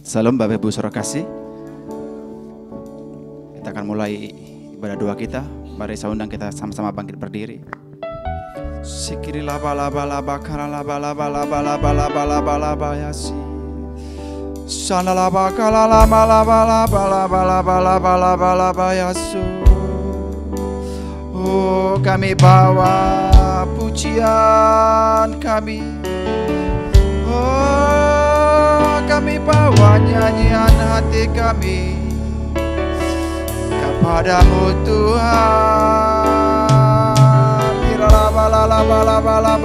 Salam Bapak Ibu Saudara kasih. Kita akan mulai ibadah doa kita. Mari saya undang kita sama-sama bangkit berdiri. Sikiri laba laba laba kala laba laba laba laba laba laba laba yasi. Sana laba kala laba laba laba laba laba laba laba laba yasu. Oh, kami bawa pujian kami. Oh, kami bawa nyanyian hati kami kepadamu Tuhan.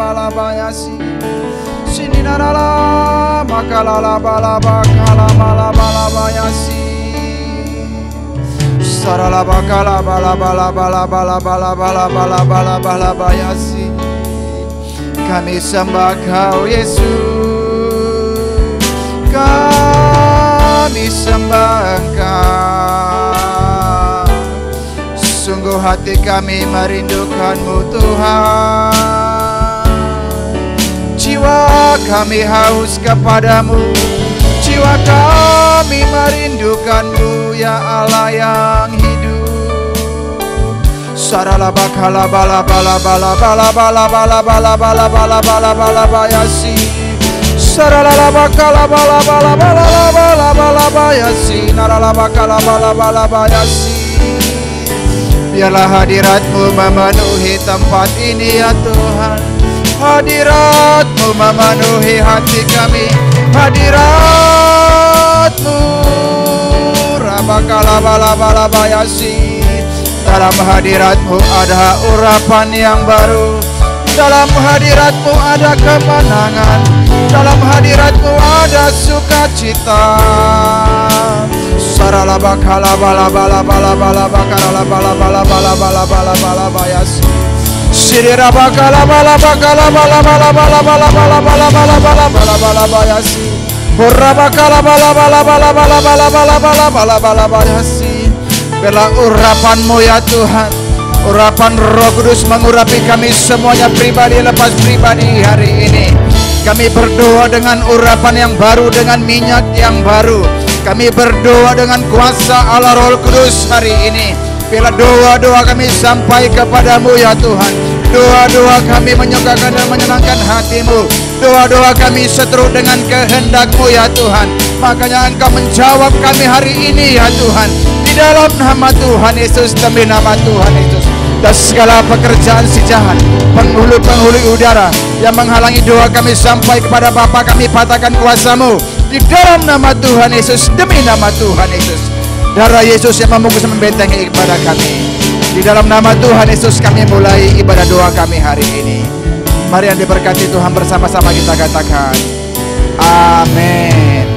Laba yasi sini nala maka laba laba yasi sara laba laba yasi. Kami sembah Kau Yesus, kami sembah Kau. Sungguh hati kami merindukan-Mu Tuhan. Jiwa kami haus kepadamu, jiwa kami merindukan-Mu ya Allah yang hidup. Saralaba kalaba laba laba laba laba laba laba laba laba laba laba laba yasi. Saralaba kalaba laba laba laba laba laba yasi. Naralaba kalaba laba laba yasi. Biarlah hadirat-Mu memenuhi tempat ini ya Tuhan. Hadirat-Mu memenuhi hati kami. Hadirat-Mu rabakalaba laba laba yasi. Dalam hadirat-Mu ada urapan yang baru. Dalam hadirat-Mu ada kemenangan. Dalam hadirat-Mu ada sukacita. Saralaba kalaba laba laba laba laba kalaba laba laba laba laba laba laba yasi. Siriraba kalaba laba kalaba laba laba laba laba laba laba laba laba laba laba yasi. Horaba kalaba laba laba laba laba laba laba laba laba laba yasi. Biarlah urapan-Mu ya Tuhan, urapan Roh Kudus mengurapi kami semuanya pribadi lepas pribadi hari ini. Kami berdoa dengan urapan yang baru, dengan minyak yang baru. Kami berdoa dengan kuasa Allah Roh Kudus hari ini. Biarlah doa-doa kami sampai kepadamu ya Tuhan. Doa-doa kami menyukakan dan menyenangkan hati-Mu. Doa-doa kami seturut dengan kehendak-Mu ya Tuhan. Makanya Engkau menjawab kami hari ini ya Tuhan. Di dalam nama Tuhan Yesus, demi nama Tuhan Yesus. Dan segala pekerjaan si jahat, penghulu-penghulu udara yang menghalangi doa kami sampai kepada Bapa, kami patahkan kuasa-Mu. Di dalam nama Tuhan Yesus, demi nama Tuhan Yesus. Darah Yesus yang membungkus membentengi kepada kami. Di dalam nama Tuhan Yesus kami mulai ibadah doa kami hari ini. Mari yang diberkati Tuhan bersama-sama kita katakan amin.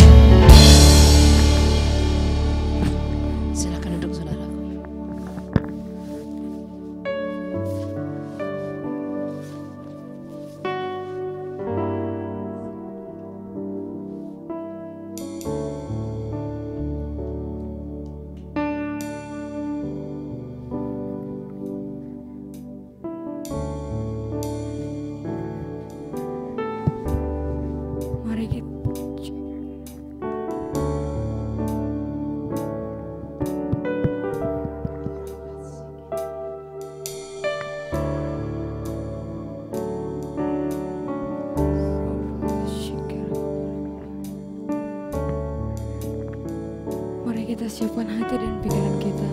Kita siapkan hati dan pikiran kita.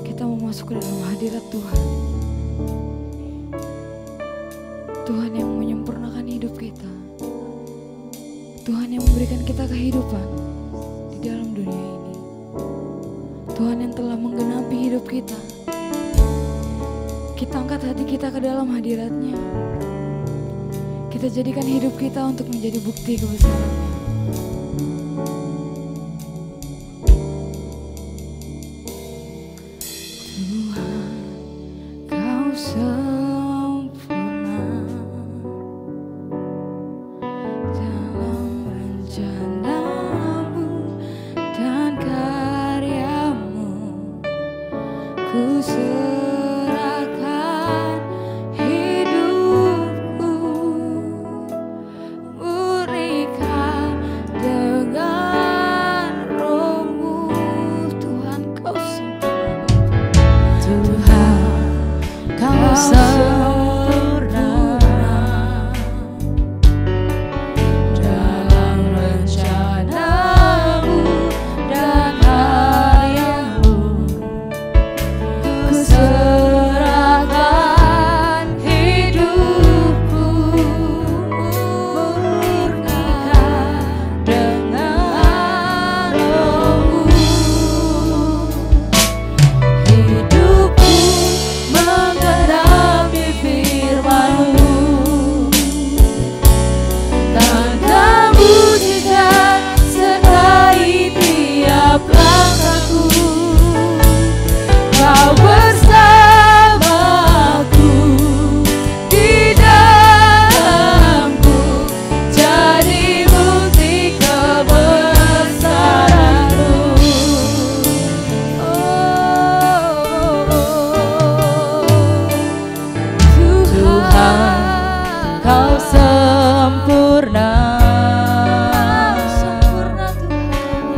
Kita mau masuk ke dalam hadirat Tuhan. Tuhan yang menyempurnakan hidup kita. Tuhan yang memberikan kita kehidupan di dalam dunia ini. Tuhan yang telah menggenapi hidup kita. Kita angkat hati kita ke dalam hadirat-Nya. Kita jadikan hidup kita untuk menjadi bukti kebesaran-Nya. Berikan dengan hidupku menggenapi firman-Mu. Tanda mujizat sertai tiap langkahku. Kau bersamaku di dalamku, jadi bukti kebesaran-Mu. Tuhan, Kau sempurna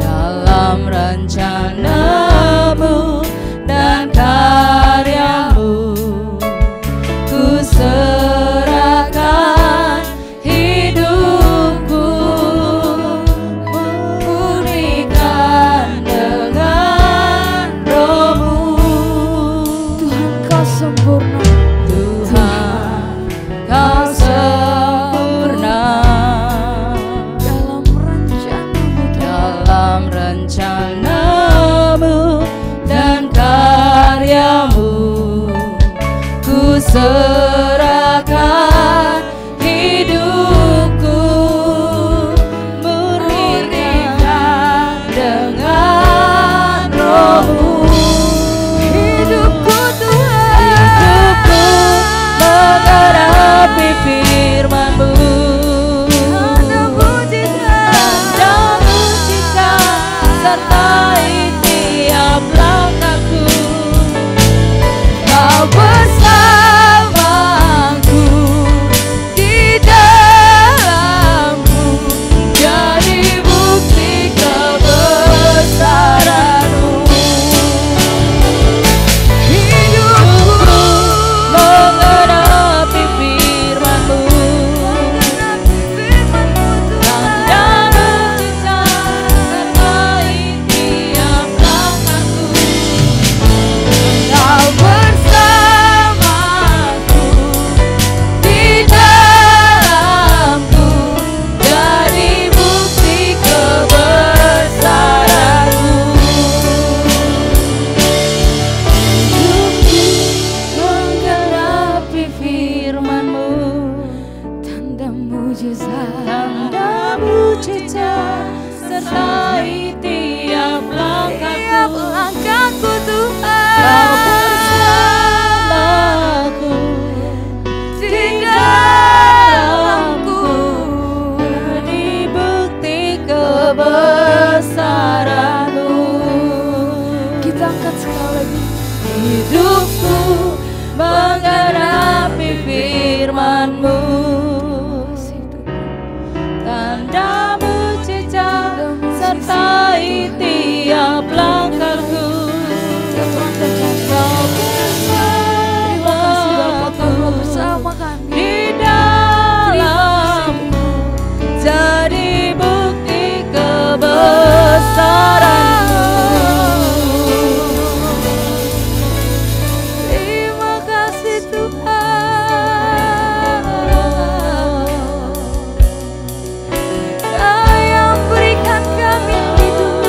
dalam rencana-Mu dan karya-Mu. Ku serahkan hidupku, murnikan dengan Roh-Mu. Tuhan, Kau sempurna. Tuhan, Kau sempurna dalam rencana-Mu dan karya-Mu. Ku serahkan hidupku, murnikan dengan Roh-Mu. Hidupku Tuhan, hidupku menggenapi firman-Mu. Tanda mujizat sertai tiap langkahku. Kau bersamaku di dalamku, jadi bukti kebesaran-Mu. Hidupku menggenapi firman-Mu. Tanda mujizat sertai tiap langkahku. Kau bersamaku di dalamku, jadi bukti kebesaran-Mu. Hidupku menggenapi firman-Mu. Tanda mujizat sertai tiap langkahku. Tuhan, Kau bersamaku di dalamku, jadi bukti kebesaran-Mu. Kita angkat sekali lagi. Hidupku menggenapi firman-Mu. Tanda mujizat sertai tiap langkahku. Kau bersamaku di dalamku, jadi bukti kebesaran-Mu. Terima kasih Tuhan, Kau yang berikan kami hidup.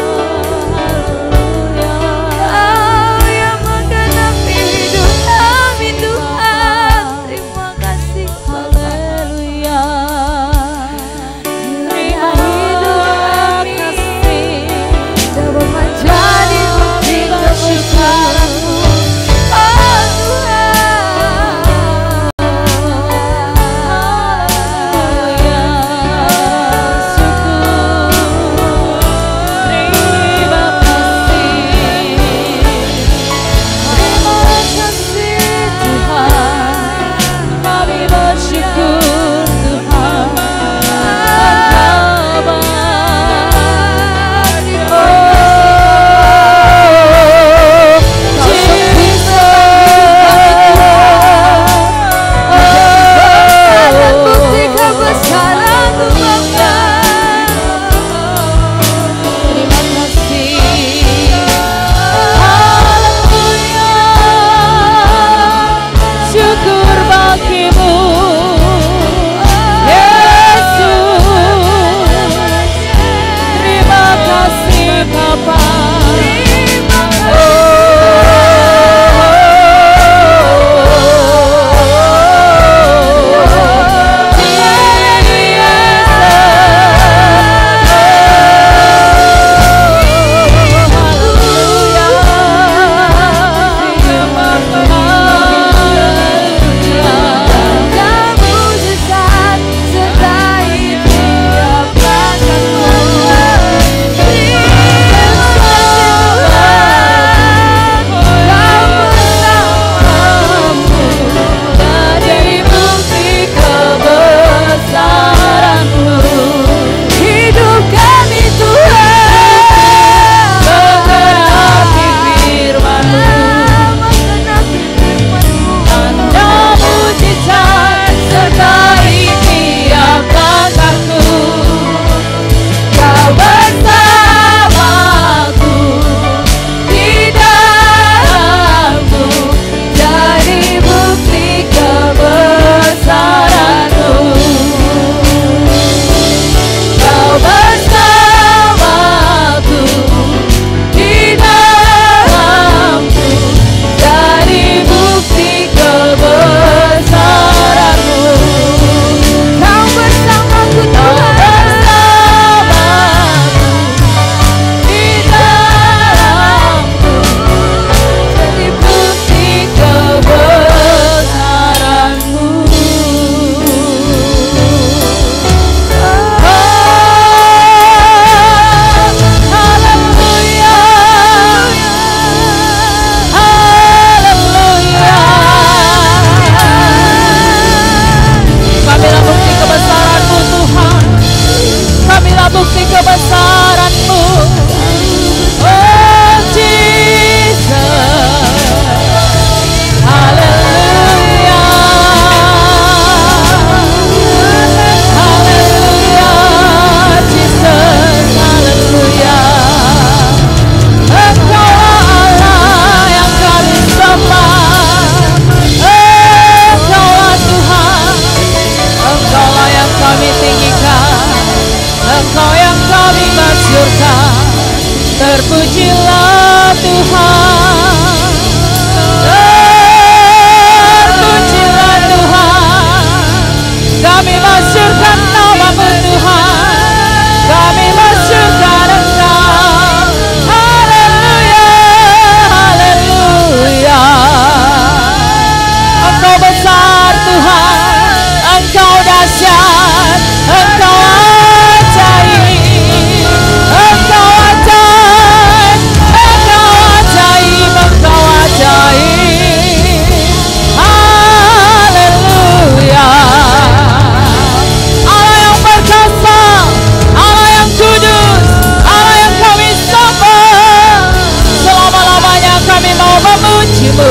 kami mau memuji-Mu.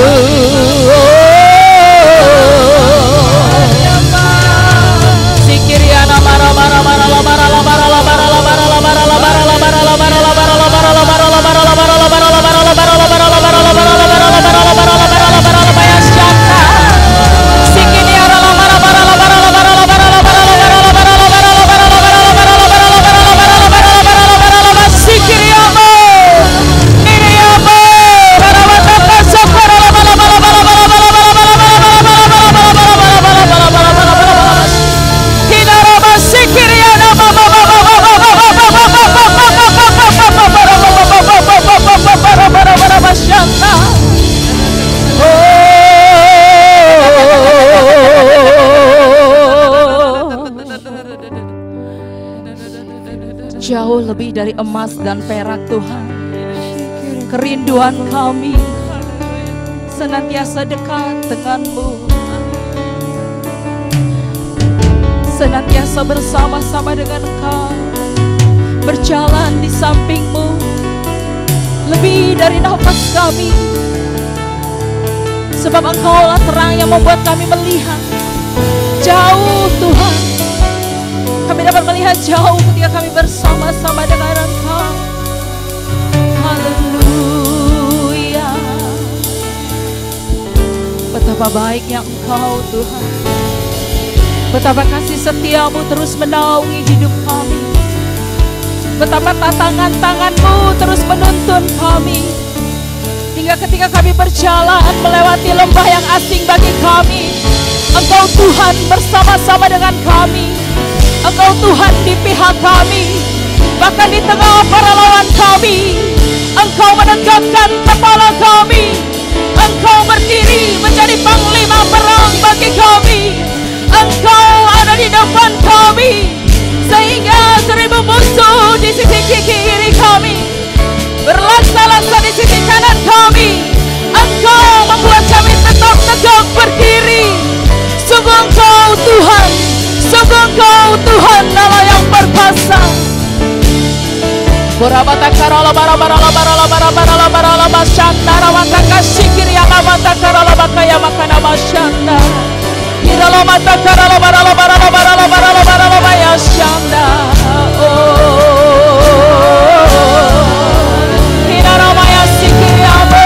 Sikiriana mara mara mara mara mara mara mara mara mara mara jauh lebih dari emas dan perak Tuhan. Kerinduan kami senantiasa dekat dengan-Mu, senantiasa bersama-sama dengan Engkau, berjalan di samping-Mu, lebih dari nafas kami. Sebab Engkaulah terang yang membuat kami melihat jauh Tuhan. Kami dapat melihat jauh ketika kami bersama-sama dengan Engkau. Haleluya. Betapa baiknya Engkau Tuhan. Betapa kasih setia-Mu terus menaungi hidup kami. Betapa tangan-tangan-Mu terus menuntun kami. Hingga ketika kami berjalan melewati lembah yang asing bagi kami, Engkau Tuhan bersama-sama dengan kami. Engkau Tuhan di pihak kami. Bahkan di tengah para lawan kami, Engkau menegakkan kepala kami. Engkau berdiri menjadi panglima perang bagi kami. Engkau ada di depan kami, sehingga 1000 musuh di sisi kiri kami berlaksa-laksa di sisi kanan kami. Engkau membuat kami tetap tegak berdiri. Sungguh Engkau Tuhan, sungguh Engkau Tuhan Allah yang perkasa. Borabata karala bara bara bara bara bara bara basanda rawata kasikiri amata karala bakaya makana basanda. Irala mata karala bara bara bara bara bara bayashanda. Irala maya sikiri amo.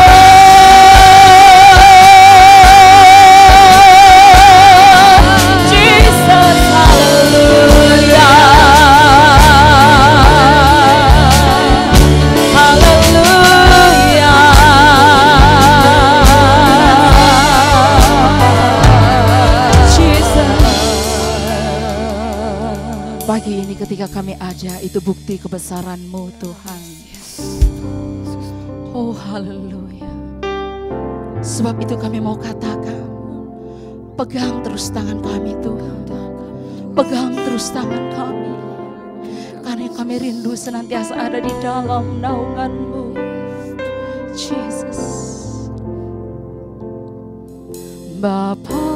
Pagi ini ketika kami aja, itu bukti kebesaran-Mu Tuhan. Oh haleluya. Sebab itu kami mau katakan, pegang terus tangan kami Tuhan. Pegang terus tangan kami. Karena kami rindu senantiasa ada di dalam naungan-Mu. Jesus. Bapa.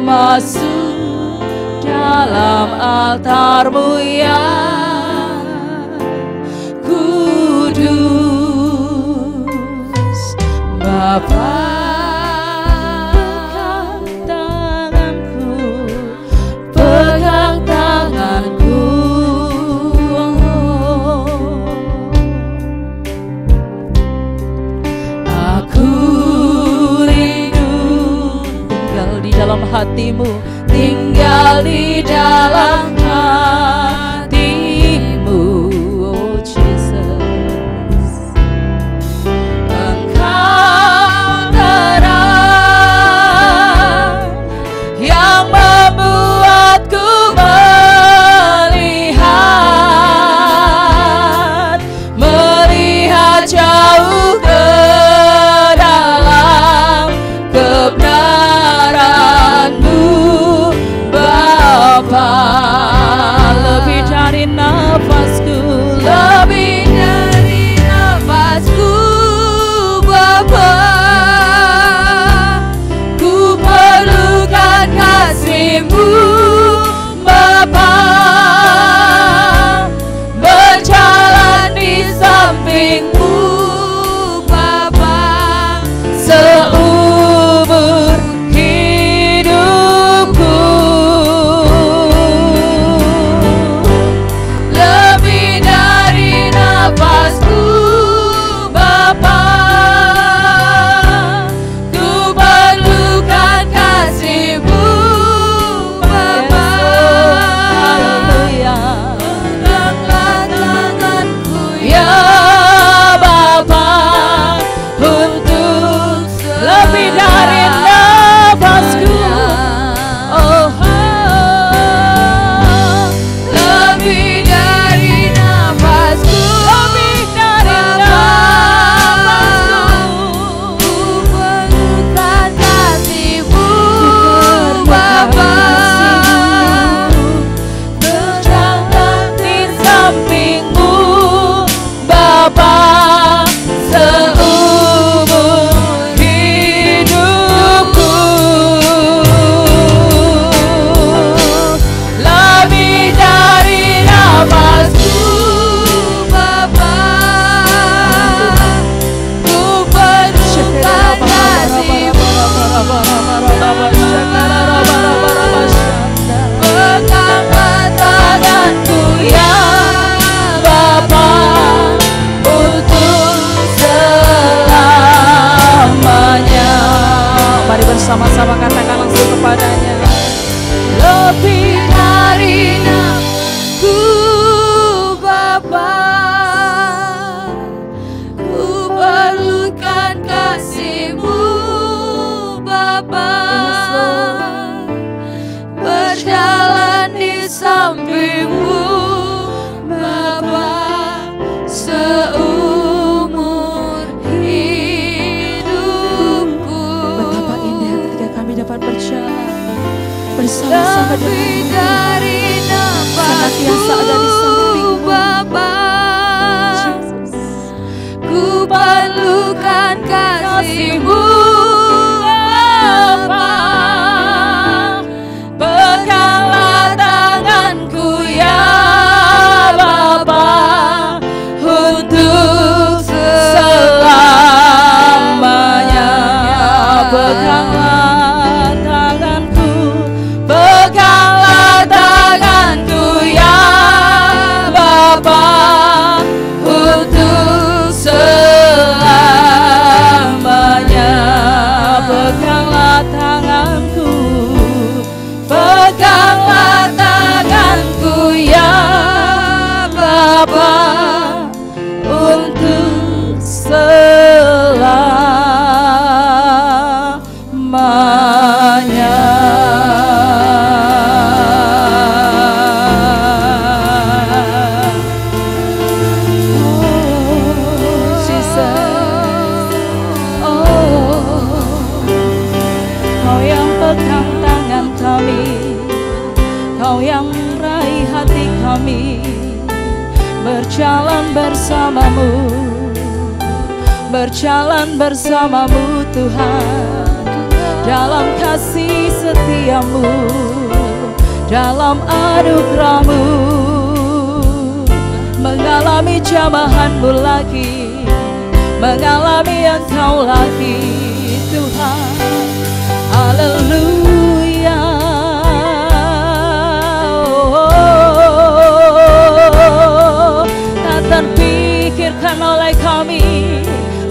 Masuk dalam altar-Mu yang kudus. Bapa, pegang tanganku, pegang tanganku. Aku rindu tinggal di dalam hati-Mu, tinggal di dalam hati-Mu, oh Jesus. Engkau lebih dari nafasku. Oh, lebih dari nafasku, lebih dari nafasku. ku perlukan kasih-Mu Bapa. Berjalan di samping-Mu Bapa, seumur hidupku. Lebih dari nafasku Bapa, ku perlukan kasih-Mu. Peganglah tanganku ya Bapa, untuk selamanya. Mari bersama-sama katakan langsung kepadanya. Lebih dari nafasku Bapa, ku perlukan kasih-Mu Bapa. Berjalan di samping-Mu Bapa, seumur hidupku. betapa indah ketika kami dapat berjalan bersama-sama Lebih dengan dari senantiasa ada di nafasku samping-Mu. Bapa, ku perlukan kasih-Mu Bapa. Peganglah tanganku ya Bapa, untuk selamanya. Peganglah tanganku, peganglah tanganku ya Bapa, untuk selamanya. Peganglah tanganku, peganglah tanganku ya Bapa, untuk selamanya. Oh, Jesus. Oh, Kau yang pegang tangan kami, Kau yang raih hati kami, berjalan bersama-Mu, berjalan bersama-Mu Tuhan, dalam kasih setia-Mu, dalam anugerah-Mu, mengalami jamahan-Mu lagi, mengalami Engkau lagi Tuhan. Haleluya. Tak terpikirkan oleh kami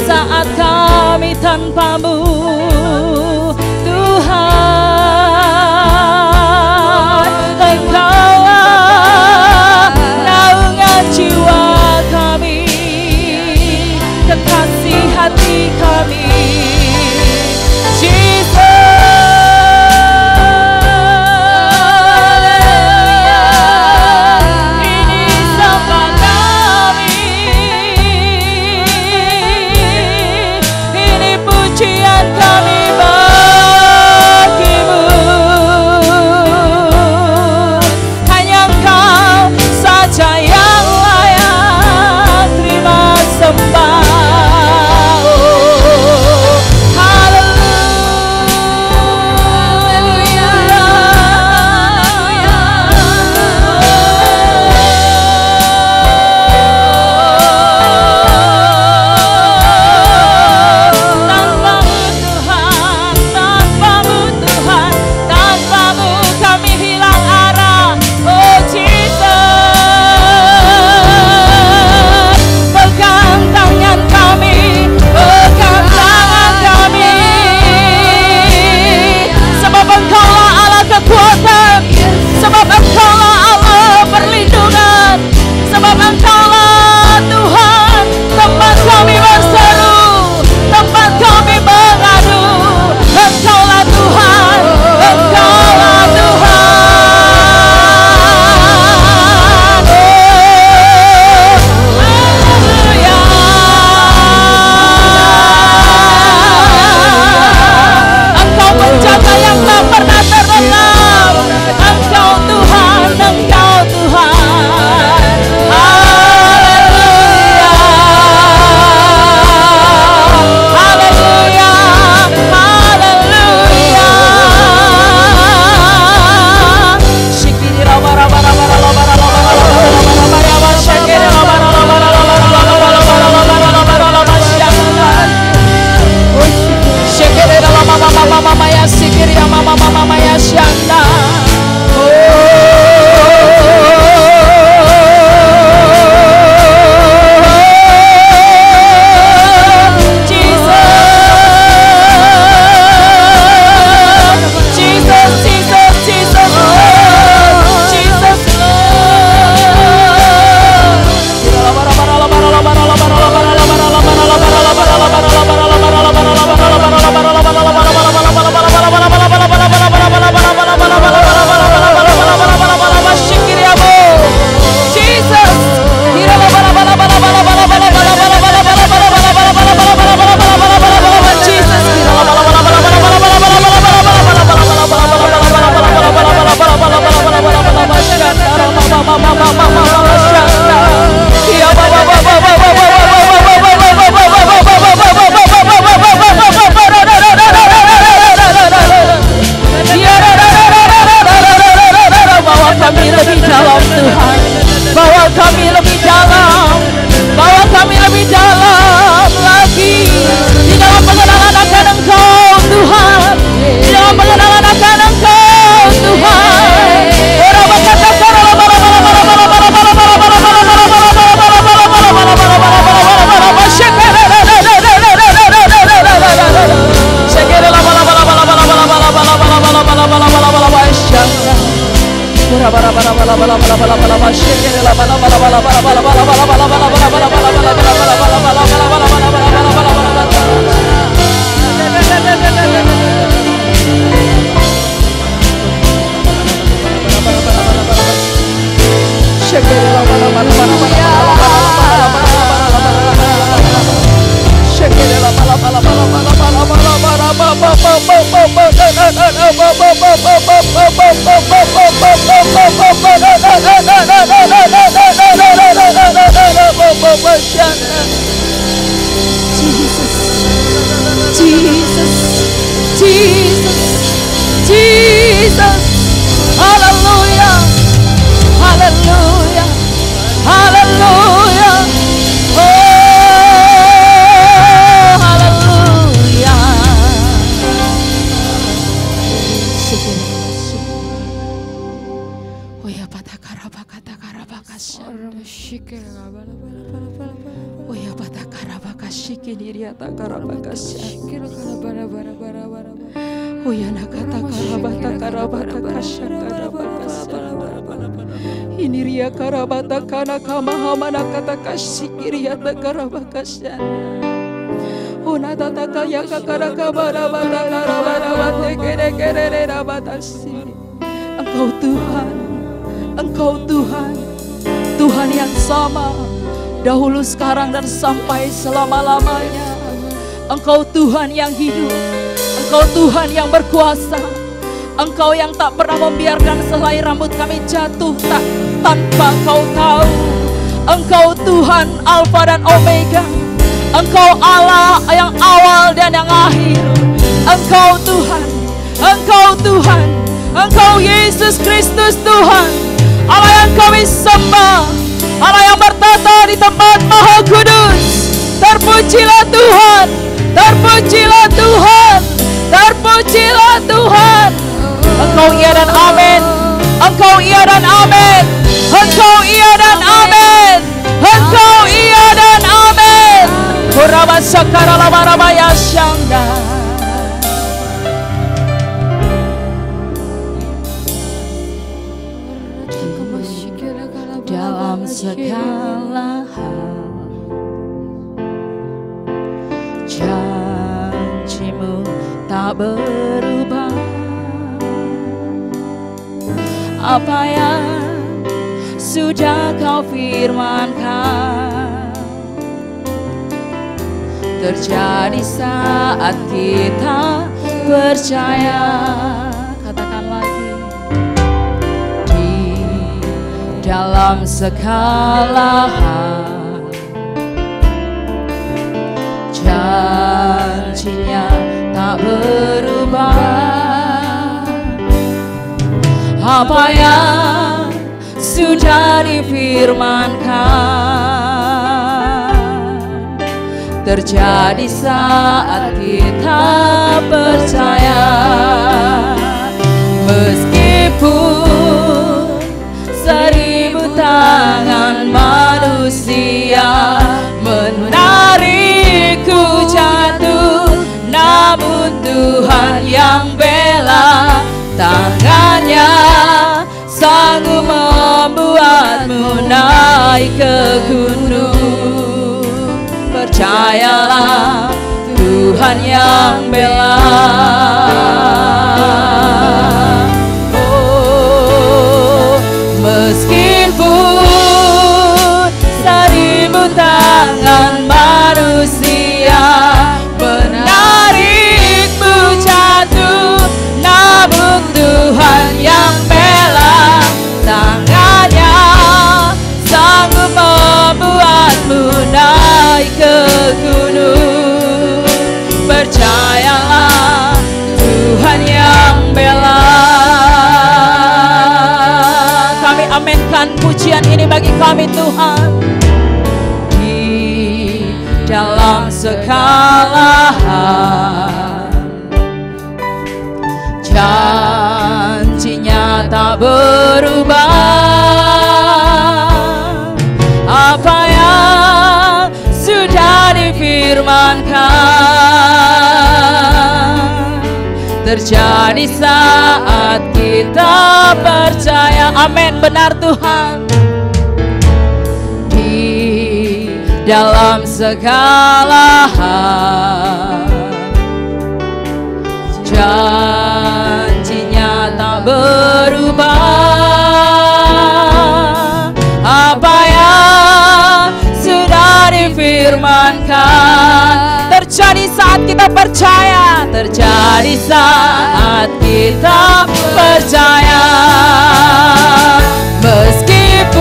saat kami tanpa-Mu Tuhan. Engkaulah naungan jiwa kami, kekasih hati kami. Engkau Tuhan, Engkau Tuhan, Tuhan yang sama dahulu, sekarang, dan sampai selama-lamanya. Engkau Tuhan yang hidup, Engkau Tuhan yang berkuasa, Engkau yang tak pernah membiarkan selai rambut kami jatuh tanpa Engkau tahu. Engkau Tuhan Alfa dan Omega, Engkau Allah yang awal dan yang akhir. Engkau Tuhan, Engkau Tuhan, Engkau Yesus Kristus Tuhan, Allah yang kami sembah, Allah yang bertata di tempat Maha Kudus. Terpujilah Tuhan, terpujilah Tuhan, terpujilah Tuhan. Engkau iya dan amin, Engkau iya dan amin, Engkau iya dan amin, Engkau iya dan amin. Kuraba sakara lama ya syangga. Dalam segala hal janjimu tak berubah. Apa yang sudah kau firmankan terjadi saat kita percaya. Katakan lagi. Dalam segala hal janjinya tak berubah. Apa yang sudah difirmankan terjadi saat kita percaya. Meskipun 1000 tangan manusia menarikku jatuh, namun Tuhan yang bela. Tangannya sanggup membuatmu naik ke gunung. Percayalah, Tuhan yang bela. Meskipun 1000 tangan manusia menarikmu jatuh, namun Tuhan yang bela. Tangannya sanggup membuatmu naik ke gunung. Percayalah, Tuhan yang bela. Aminkan pujian ini bagi kami Tuhan. Di dalam segala hal janjinya tak berubah. Apa yang sudah difirmankan terjadi saat kita percaya. Amin, benar Tuhan. Di dalam segala hal janjinya tak berubah. Apa yang sudah difirmankan terjadi saat kita percaya, terjadi saat kita percaya. Meskipun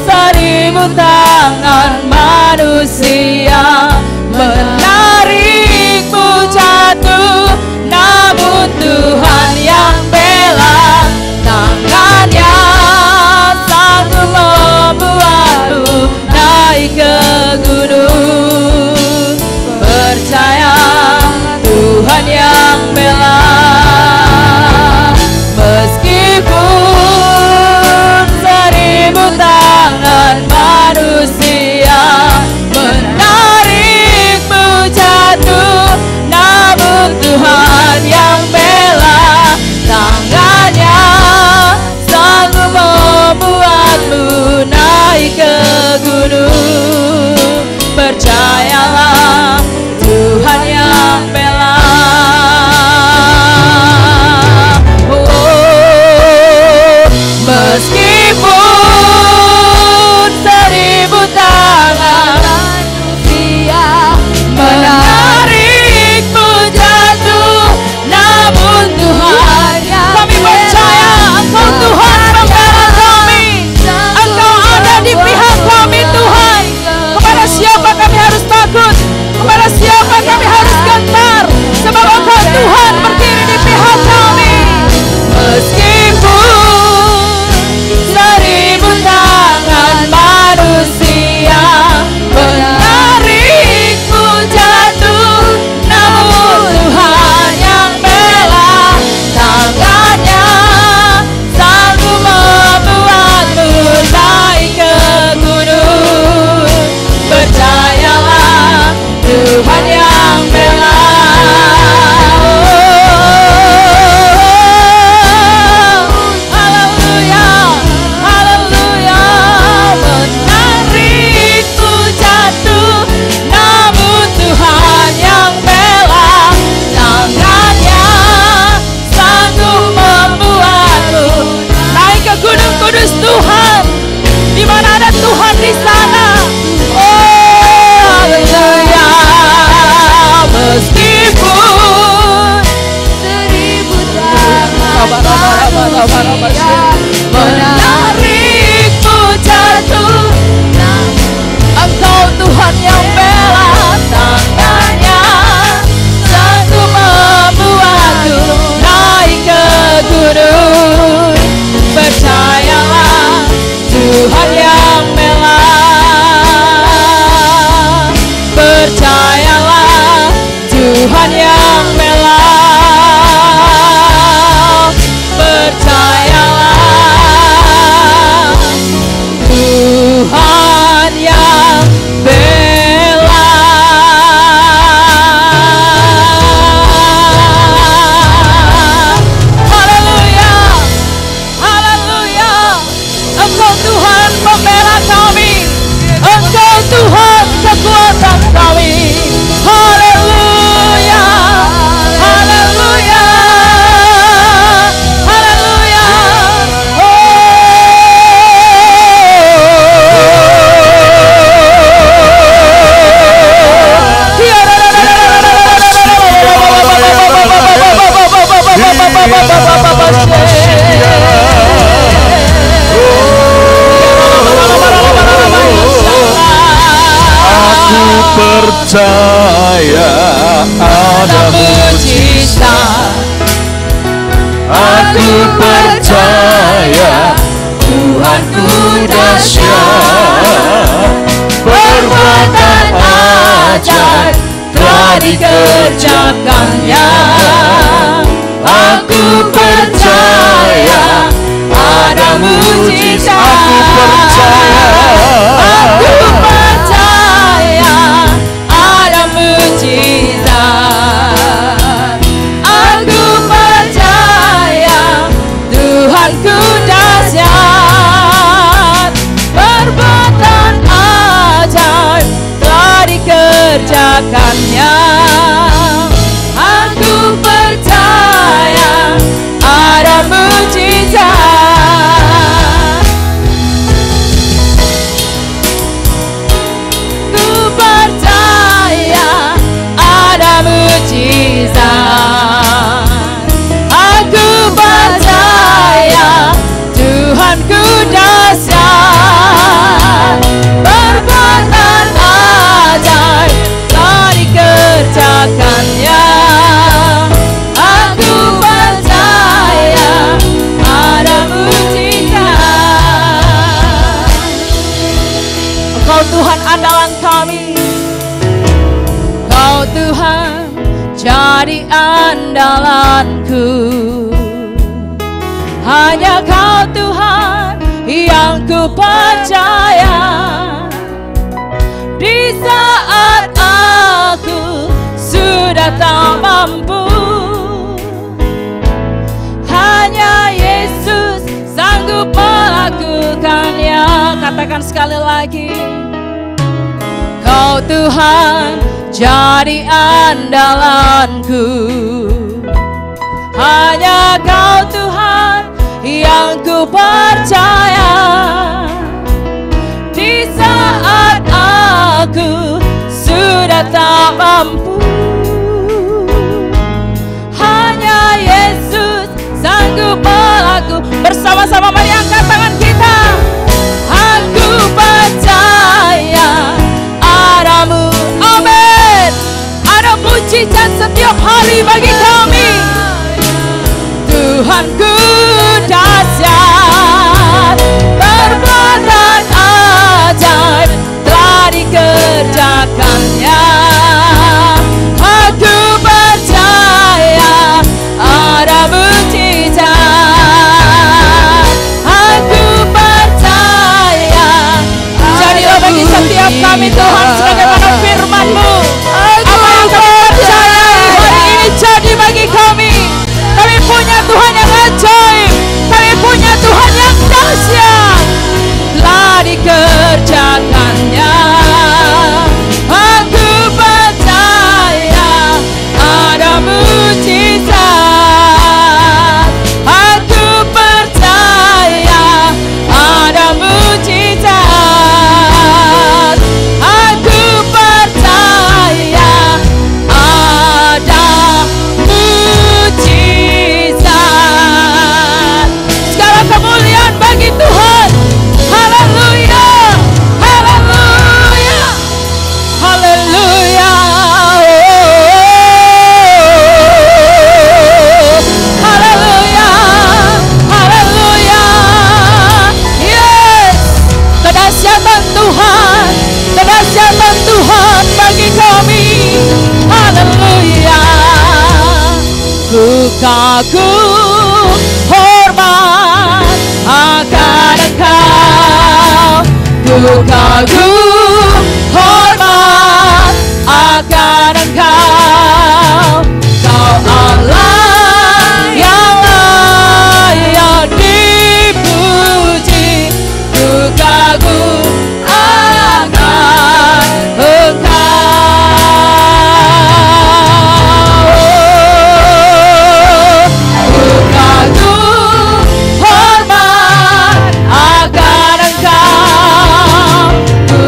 seribu tangan manusia menarikmu jatuh, namun Tuhan yang bela, tangannya sanggup membuatmu naik ke gunung. Percaya Tuhan yang bela. Meskipun seribu tangan manusia menarikmu jatuh, namun Tuhan yang bela, tangannya sanggup membuatmu naik ke gunung. Percayalah Tuhan yang bela. Meskipun seribu tangan manusia menarikmu jatuh, namun Tuhan kami percaya Engkau Tuhan pembela kami. Engkau ada di pihak kami Tuhan. Kepada siapa kami harus takut? Kepada siapa kami harus gentar? Sebab Engkau Tuhan berdiri di pihak kami. Meskipun seribu tangan manusia menarikmu jatuh, namun Tuhan yang bela, tangannya sanggup membuatmu naik ke gunung. Percayalah Tuhan yang bela. Tuhan, di mana ada Tuhan di sana. Oh, haleluya. Meskipun seribu tangan menarikmu jatuh, Engkau Tuhan yang bela, tangannya sanggup membuatku naik ke gunung. Percayalah Tuhan yang bela. Percayalah Tuhan yang bela. Percayalah Tuhan yang bela. Haleluya. Haleluya. Engkau Tuhan pembela kami. Engkau Tuhan kekuatan kami. Haleluya. Haleluya. Haleluya. Aku percaya ada mujizat. Aku percaya Tuhanku dahsyat. Perbuatan ajaib telah dikerjakannya. Aku percaya ada mujizat. Aku percaya ada mujizat. jadi andalanku. Hanya Kau Tuhan yang ku percaya. Di saat aku sudah tak mampu, hanya Yesus sanggup melakukannya. Katakan sekali lagi. Kau Tuhan jadi andalanku. Hanya Kau Tuhan yang ku percaya. Di saat aku sudah tak mampu, hanya Yesus sanggup melakukan. Bersama-sama mari angkat tangan kita. Aku percaya ada-Mu, amin. Ada mujizat setiap hari bagi kami. Tuhanku dahsyat, perbuatan ajaib telah dikerjakannya. Aku percaya ada mujizat. Aku percaya. Jadilah bagi setiap kami Tuhan sebagaimana firman-Mu. Apa yang kami percayai hari ini jadi bagi kami. Kami punya Tuhan yang ajaib. Kami punya Tuhan yang dahsyat. Telah dikerjakannya. Aku percaya ada mujizat. Aku percaya ada mujizat. Aku percaya ada mujizat. Segala kemuliaan bagi Tuhan. Haleluya, haleluya, haleluya, haleluya, haleluya. Yes, kedahsyatan Tuhan, kedahsyatan Tuhan bagi kami. Haleluya. Ku kagum hormat akan Engkau. Ku kagum hormat akan Engkau. Kau Allah yang layak dipuji. Ku kagum akan Engkau. Ku kagum hormat akan Engkau. Ku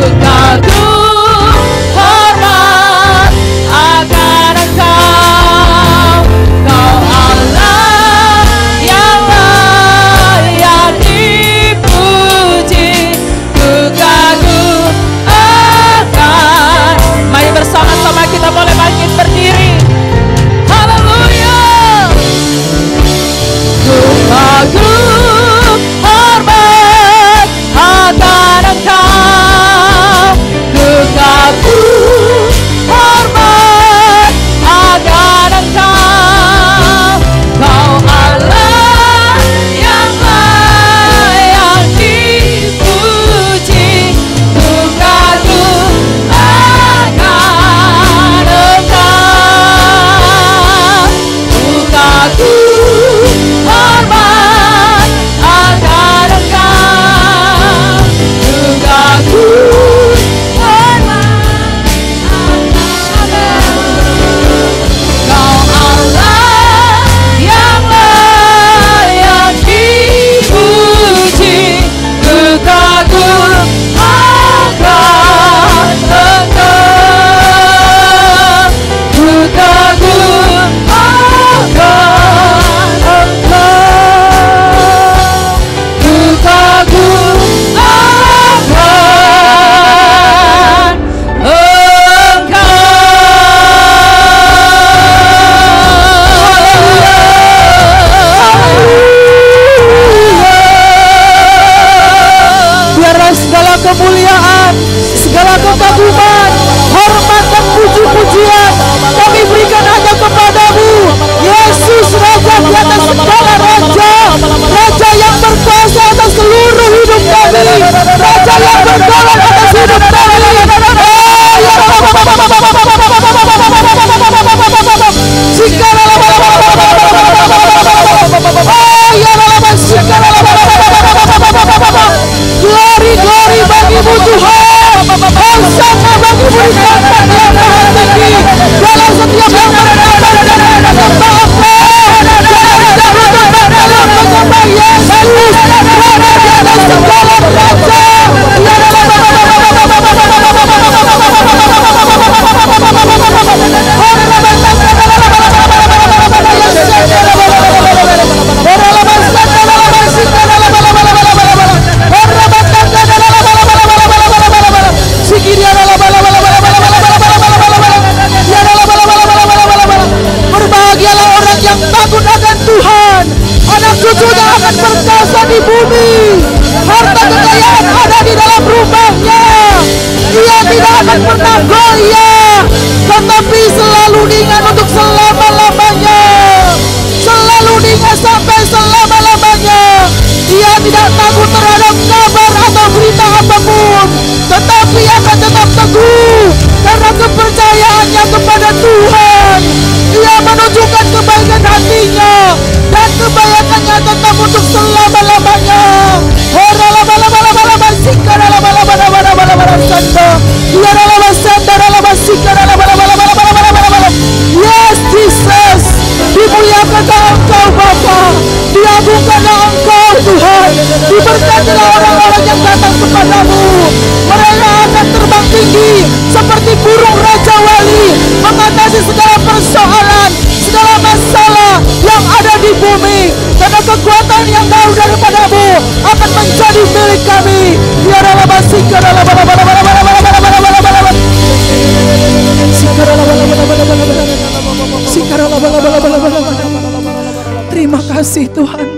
Terima kasih Tuhan.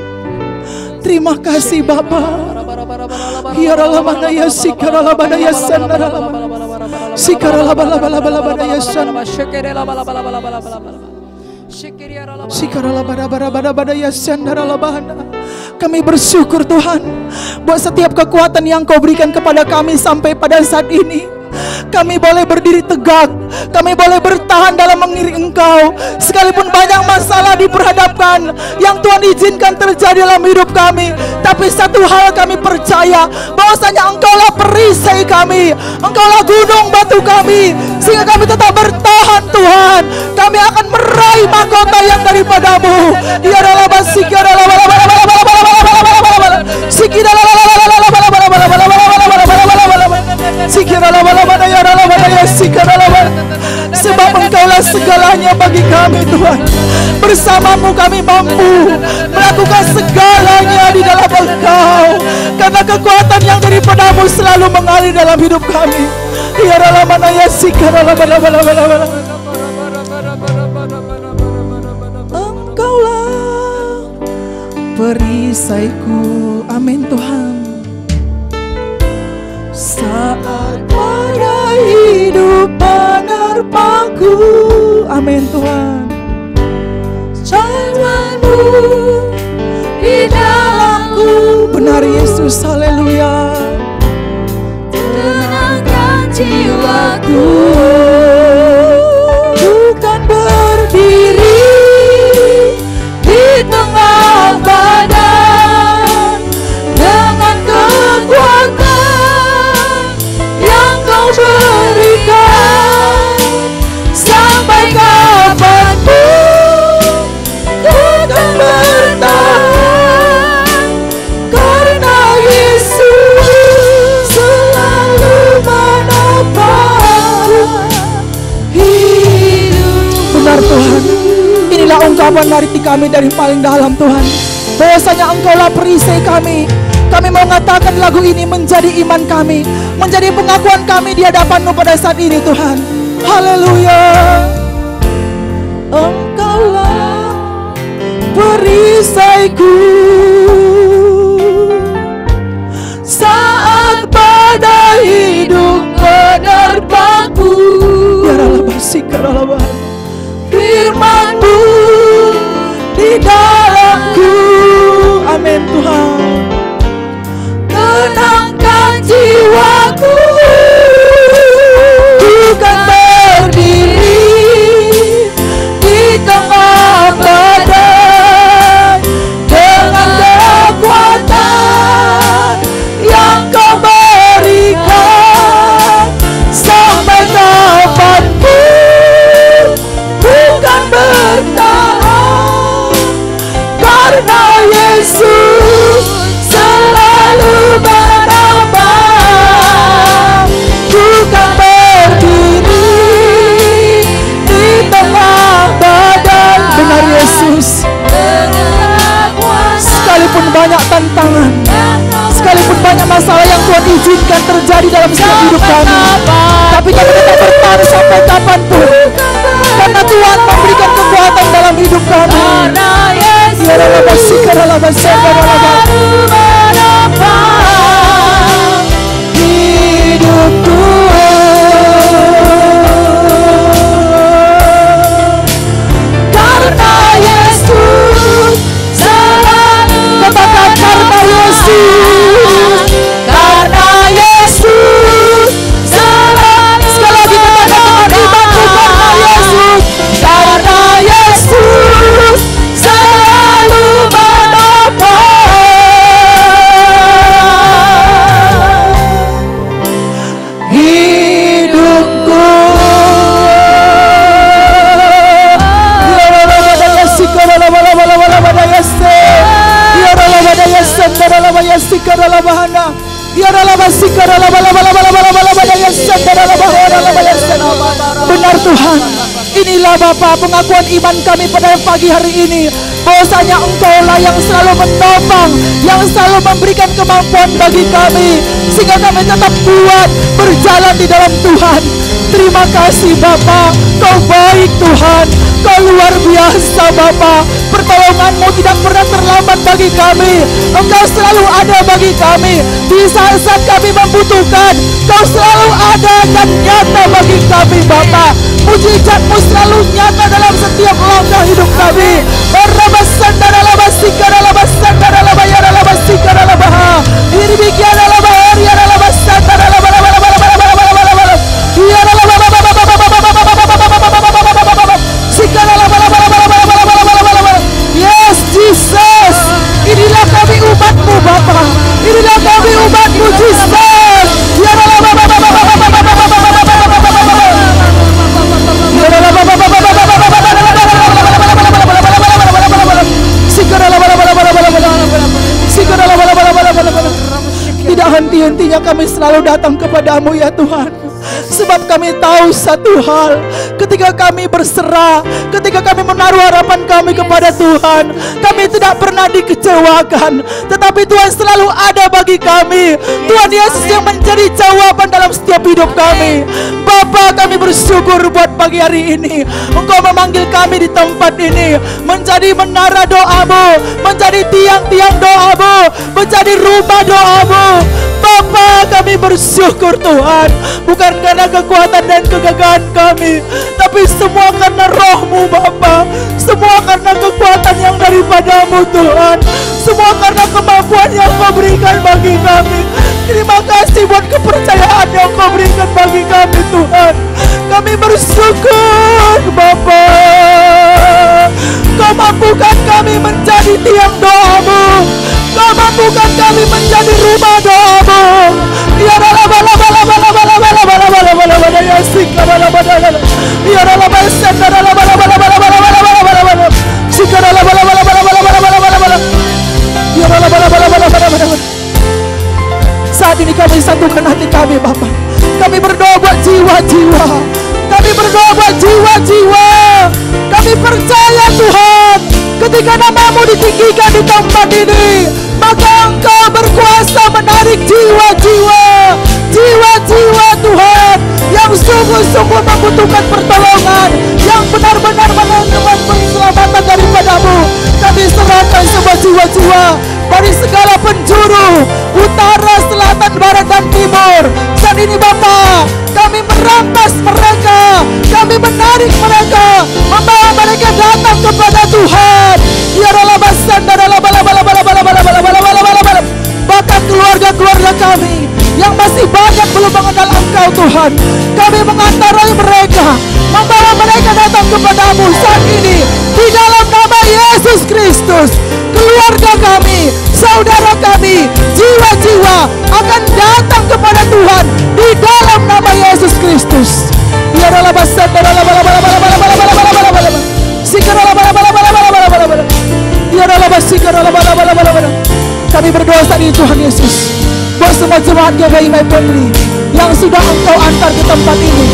Terima kasih Bapa. Kami bersyukur Tuhan buat setiap kekuatan yang Kau berikan kepada kami sampai pada saat ini. Kami boleh berdiri tegak, kami boleh bertahan dalam mengiring Engkau. Sekalipun banyak masalah diperhadapkan yang Tuhan izinkan terjadi dalam hidup kami, tapi satu hal kami percaya, bahwasanya Engkaulah perisai kami, Engkaulah gunung batu kami, sehingga kami tetap bertahan Tuhan. Kami akan meraih mahkota yang daripadamu. Ya Allah, sebab Engkaulah segalanya bagi kami Tuhan. Bersamamu kami mampu melakukan segalanya di dalam Engkau, karena kekuatan yang daripadamu selalu mengalir dalam hidup kami. Ya Allah, mana ya Engkaulah perisaiku. Amin Tuhan. Saat pada hidup menerpaku, amin Tuhan. Cahayamu di dalamku, benar Yesus, haleluya. Tenangkan jiwaku, bukan berdiri di tengah badan dengan kekuatan yang Kau berikan. Sampai kapanpun ku akan bertahan, karena Yesus selalu menopang hidup. Benar Tuhan, inilah ungkapan dari kami dari paling dalam Tuhan, bahwasanya Engkaulah perisai kami. Kami mau mengatakan lagu ini menjadi iman kami, menjadi pengakuan kami di hadapan-Mu pada saat ini Tuhan. Haleluya. Engkaulah perisaiku saat pada hidup menerpaku. Firman-Mu di dalamku, amin Tuhan. Tenangkan jiwaku, bukan berdiri di tengah badan dengan kekuatan yang Kau berikan. Sampai kapanpun bukan bertahan, karena Yesus selalu menopang. Bukan berdiri di tengah badan, benar Yesus. Sekalipun banyak tantangan, sekalipun banyak masalah yang Tuhan izinkan terjadi dalam setiap hidup kami, tapi kami tetap bertahan sampai kapanpun, karena Tuhan memberikan kekuatan dalam hidup kami. Ya Allah, hidupku. Karena Yesus selalu, katakan karena Yesus, karena Yesus selalu. Sekali lagi katakan imanku, karena Yesus, karena Yesus selalu menopang hidupku. Benar Tuhan, inilah Bapa pengakuan iman kami pada pagi hari ini, bahwasanya Engkaulah yang selalu menopang, yang selalu memberikan kemampuan bagi kami, sehingga kami tetap kuat berjalan di dalam Tuhan. Terima kasih Bapa, Kau baik Tuhan, Kau luar biasa. Bapa, pertolongan-Mu tidak pernah terlambat bagi kami. Engkau selalu ada bagi kami. Di saat-saat kami membutuhkan, Kau selalu ada dan nyata bagi kami Bapa. Mujizat-Mu selalu nyata dalam setiap langkah hidup kami. Yes Jesus, inilah kami umat-Mu Bapa. Inilah kami umat-Mu Jesus. Tidak henti-hentinya kami selalu datang kepadamu ya Tuhan. Sebab kami tahu satu hal, ketika kami berserah, ketika kami menaruh harapan kami kepada Tuhan, kami tidak pernah dikecewakan. Tetapi Tuhan selalu ada bagi kami. Tuhan Yesus yang menjadi jawaban dalam setiap hidup kami. Bapa, kami bersyukur buat pagi hari ini Engkau memanggil kami di tempat ini menjadi menara doa-Mu, menjadi tiang-tiang doa-Mu, menjadi rumah doa-Mu. Bapa, kami bersyukur Tuhan, bukan karena kekuatan dan kegagahan kami, tapi semua karena Roh-Mu Bapa. Semua karena kekuatan yang daripada-Mu Tuhan. Semua karena kemampuan yang Kau berikan bagi kami. Terima kasih buat kepercayaan yang Kau berikan bagi kami Tuhan. Kami bersyukur Bapa. Kau mampukan kami menjadi tiang doa-Mu. Kau mampukan kami menjadi rumah doa-Mu. Ya saat ini kami satukan hati kami Bapa. Kami berdoa buat jiwa-jiwa. Kami berdoa buat jiwa-jiwa. Kami percaya Tuhan, ketika nama-Mu ditinggikan di tempat ini, maka Engkau berkuasa menarik jiwa-jiwa. Jiwa-jiwa Tuhan yang sungguh-sungguh membutuhkan pertolongan, yang benar-benar menantikan keselamatan daripada-Mu. Kami serahkan semua jiwa-jiwa dari segala penjuru, utara, selatan, barat, dan timur. Saat ini Bapa, kami merampas mereka, kami menarik mereka, membawa mereka datang kepada Tuhan. Bahkan keluarga-keluarga kami yang masih banyak belum mengenal Engkau Tuhan, kami mengantarai mereka, membawa mereka datang kepada-Mu saat ini di dalam nama Yesus Kristus. Keluarga kami, saudara kami, jiwa-jiwa akan datang kepada Tuhan di dalam nama Yesus Kristus. Kami berdoa saat ini Tuhan Yesus, buat semua jemaat GBI My Family yang sudah Engkau antar ke tempat ini,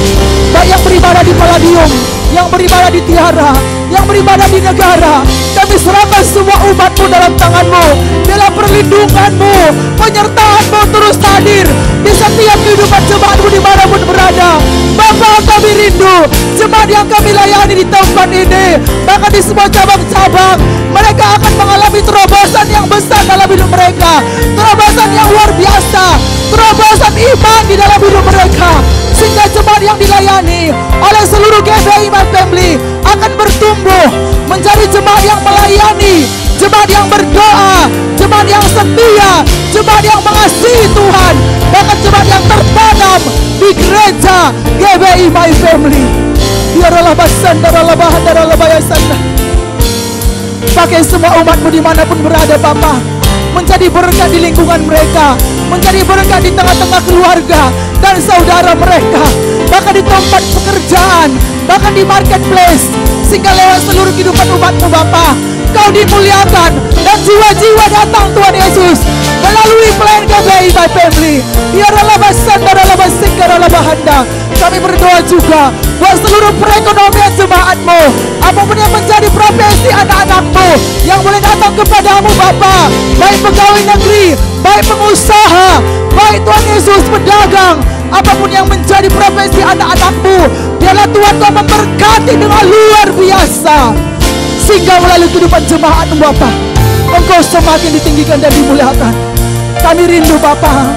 baik yang beribadah di Palladium, yang beribadah di Tiara, yang beribadah di negara. Kami serahkan semua umat-Mu dalam tangan-Mu, dalam perlindungan-Mu, penyertaan-Mu terus hadir di setiap kehidupan jemaat-Mu dimanapun berada. Bapa, kami rindu jemaat yang kami layani di tempat ini, bahkan di semua cabang-cabang, mereka akan mengalami terobosan yang besar dalam hidup mereka, terobosan yang luar biasa, terobosan iman di dalam hidup mereka, sehingga jemaat yang dilayani oleh seluruh GBI My Family akan bertumbuh menjadi jemaat yang melayani, jemaat yang berdoa, jemaat yang setia, jemaat yang mengasihi Tuhan, bahkan jemaat yang tertanam di gereja GBI My Family. Biarlah basandara bahadara bayasanda. Pakai semua umat-Mu dimanapun berada Bapa, menjadi berkat di lingkungan mereka, menjadi berkat di tengah-tengah keluarga dan saudara mereka, bahkan di tempat pekerjaan, bahkan di marketplace, sehingga lewat seluruh kehidupan umat-Mu Bapa, Kau dimuliakan dan jiwa-jiwa datang Tuhan Yesus melalui pelayan GBI My Family. Biarlah basandara basikara bahanda. Kami berdoa juga buat seluruh perekonomian jemaat-Mu, apapun yang menjadi profesi anak-anak-Mu yang boleh datang kepada-Mu Bapa, baik pegawai negeri, baik pengusaha, baik Tuhan Yesus pedagang, apapun yang menjadi profesi anak-anak-Mu, biarlah Tuhan Kau memberkati dengan luar biasa. Sehingga melalui kehidupan jemaat-Mu Bapa, Engkau semakin ditinggikan dan dimuliakan. Kami rindu Bapa,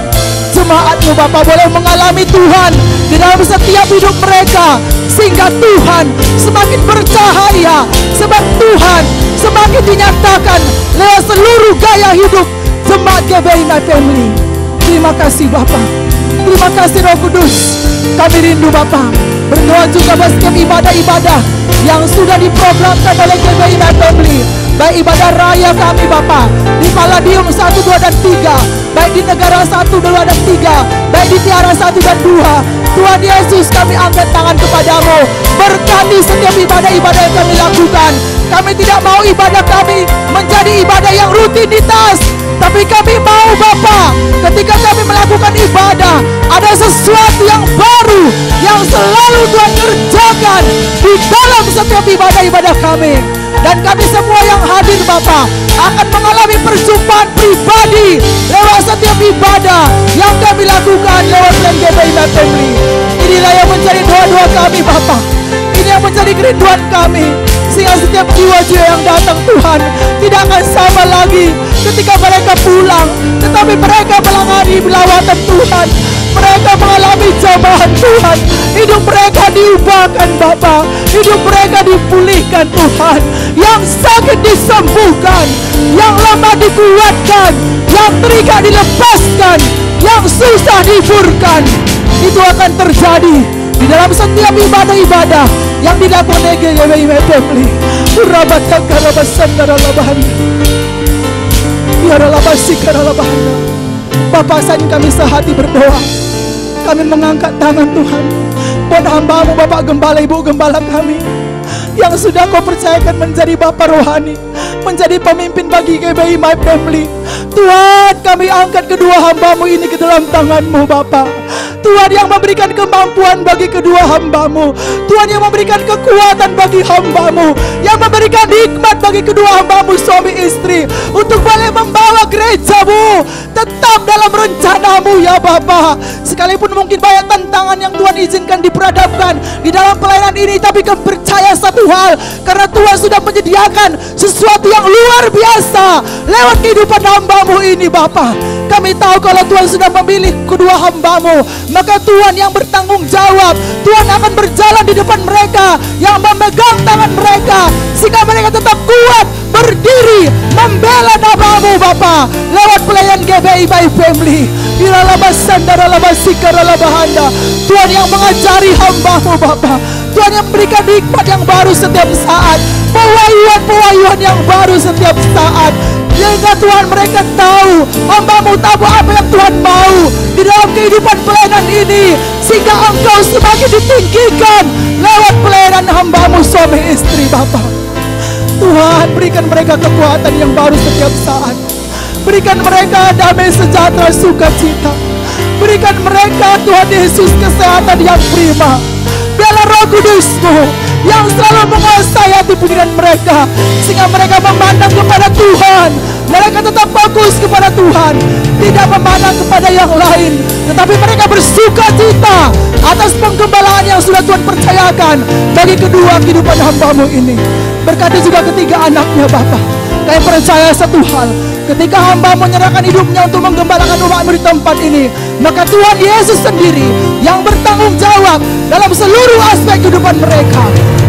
jemaat-Mu Bapa boleh mengalami Tuhan di dalam setiap hidup mereka, sehingga Tuhan semakin bercahaya, sebab Tuhan semakin dinyatakan lewat seluruh gaya hidup jemaat GBI My Family. Terima kasih Bapa, terima kasih Roh Kudus. Kami rindu Bapa, berdoa juga buat setiap ibadah-ibadah yang sudah diprogramkan oleh GBI My Family, baik ibadah raya kami Bapa di Palladium 1, 2, dan 3, baik di Negara 1, 2, dan 3, baik di Tiara 1 dan 2. Tuhan Yesus, kami angkat tangan kepadamu, berkati setiap ibadah-ibadah yang kami lakukan. Kami tidak mau ibadah kami menjadi ibadah yang rutinitas, tapi kami mau Bapa, ketika kami melakukan ibadah, ada sesuatu yang baru yang selalu Tuhan kerjakan di dalam setiap ibadah-ibadah kami. Dan kami semua yang hadir Bapa akan mengalami perjumpaan pribadi lewat setiap ibadah yang kami lakukan lewat GBI My Family. Inilah yang menjadi doa-doa kami Bapa, ini yang menjadi kerinduan kami, sehingga setiap jiwa-jiwa yang datang Tuhan tidak akan sama lagi ketika mereka pulang, tetapi mereka melangani lawatan Tuhan, mereka mengalami jamahan Tuhan, hidup mereka diubahkan Bapa, hidup mereka dipulihkan Tuhan, yang sakit disembuhkan, yang lemah dikuatkan, yang terikat dilepaskan, yang susah dihiburkan. Itu akan terjadi di dalam setiap ibadah-ibadah yang dilakukan oleh GBI My Family. Bapak, saat kami sehati berdoa, kami mengangkat tangan Tuhan buat hamba-Mu Bapak Gembala, Ibu Gembala kami yang sudah Kau percayakan menjadi Bapak rohani, menjadi pemimpin bagi GBI My Family. Tuhan, kami angkat kedua hamba-Mu ini ke dalam tangan-Mu Bapak. Tuhan yang memberikan kemampuan bagi kedua hamba-Mu, Tuhan yang memberikan kekuatan bagi hamba-Mu, yang memberikan hikmat bagi kedua hamba-Mu suami istri, untuk boleh membawa gereja-Mu tetap dalam rencana-Mu ya Bapa. Sekalipun mungkin banyak tantangan yang Tuhan izinkan diperhadapkan di dalam pelayanan ini, tapi kami percaya satu hal, karena Tuhan sudah menyediakan sesuatu yang luar biasa lewat kehidupan hamba-Mu ini Bapa. Kami tahu kalau Tuhan sudah memilih kedua hamba-Mu, maka Tuhan yang bertanggung jawab, Tuhan akan berjalan di depan mereka, yang memegang tangan mereka, sehingga mereka tetap kuat, berdiri, membela nama-Mu Bapa, lewat pelayan GBI My Family. Tuhan yang mengajari hamba-Mu Bapa, Tuhan yang memberikan hikmat yang baru setiap saat, pewahyuan yang baru setiap saat, sehingga Tuhan mereka tahu, hamba-Mu tahu apa yang Tuhan mau di dalam kehidupan pelayanan ini, sehingga Engkau semakin ditinggikan lewat pelayanan hamba-Mu suami istri Bapa. Tuhan, berikan mereka kekuatan yang baru setiap saat, berikan mereka damai sejahtera sukacita, berikan mereka Tuhan Yesus kesehatan yang prima. Biarlah Roh Kudus-Mu yang selalu menguasai hati pikiran mereka, sehingga mereka memandang kepada Tuhan, mereka tetap fokus kepada Tuhan, tidak memandang kepada yang lain, tetapi mereka bersuka cita atas penggembalaan yang sudah Tuhan percayakan bagi kedua kehidupan hamba-Mu ini. Berkati juga ketiga anaknya Bapa. Kami percaya satu hal, ketika hamba menyerahkan hidupnya untuk menggembalakan umat-Mu di tempat ini, maka Tuhan Yesus sendiri yang bertanggung jawab dalam seluruh aspek kehidupan mereka.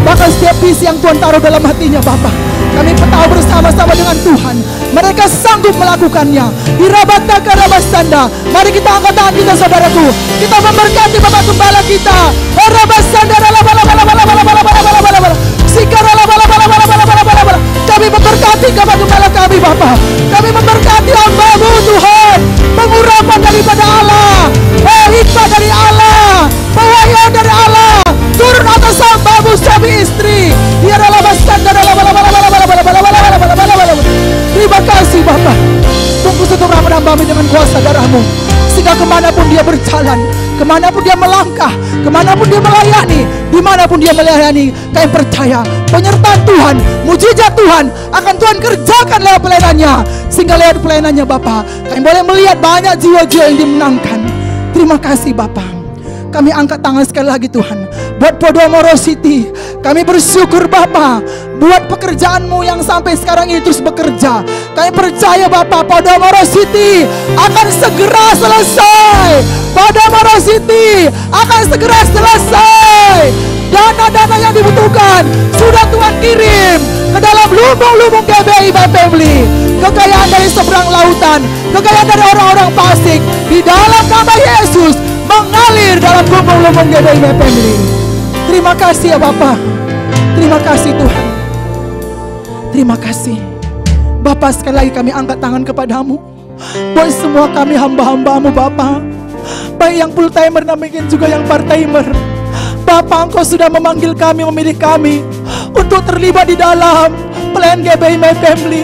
Bahkan setiap visi yang Tuhan taruh dalam hatinya Bapa, kami tahu bersama-sama dengan Tuhan, mereka sanggup melakukannya. Irabata karabasanda, mari kita angkat tangan kita saudaraku, kita memberkati Bapak Gembala kita. Orabasanda kami memberkati Bapak Gembala kami Bapa, kami memberkati hamba-Mu Tuhan, pengurapan daripada Allah, hikmat dari Allah, pewahyuan dari Allah turun atas hamba-Mu suami istri. Terima kasih Bapa, bungkus tutup hamba-Mu dengan kuasa darah-Mu, sehingga kemanapun dia berjalan, kemanapun dia melangkah, kemanapun dia melayani, dimanapun dia melayani, kami percaya penyertaan Tuhan, mujizat Tuhan akan Tuhan kerjakan lewat pelayanannya, sehingga lewat pelayanannya Bapa, kami boleh melihat banyak jiwa-jiwa yang dimenangkan. Terima kasih Bapa. kami angkat tangan sekali lagi Tuhan. Buat Podomoro City, kami bersyukur Bapa. Buat pekerjaan-Mu yang sampai sekarang ini terus bekerja. Kami percaya Bapa, Podomoro City akan segera selesai. Podomoro City akan segera selesai. Dana-dana yang dibutuhkan sudah Tuhan kirim ke dalam lubung-lubung GBI My Family. Kekayaan dari seberang lautan, kekayaan dari orang-orang fasik, di dalam nama Yesus mengalir dalam lubung-lubung GBI My Family. Terima kasih ya Bapak. Terima kasih Tuhan. Terima kasih Bapak, sekali lagi kami angkat tangan kepadamu. Buat semua kami hamba-hambamu Bapak, baik yang full timer demikian juga yang part timer. Bapak, Engkau sudah memanggil kami, memilih kami untuk terlibat di dalam plan GBI My Family.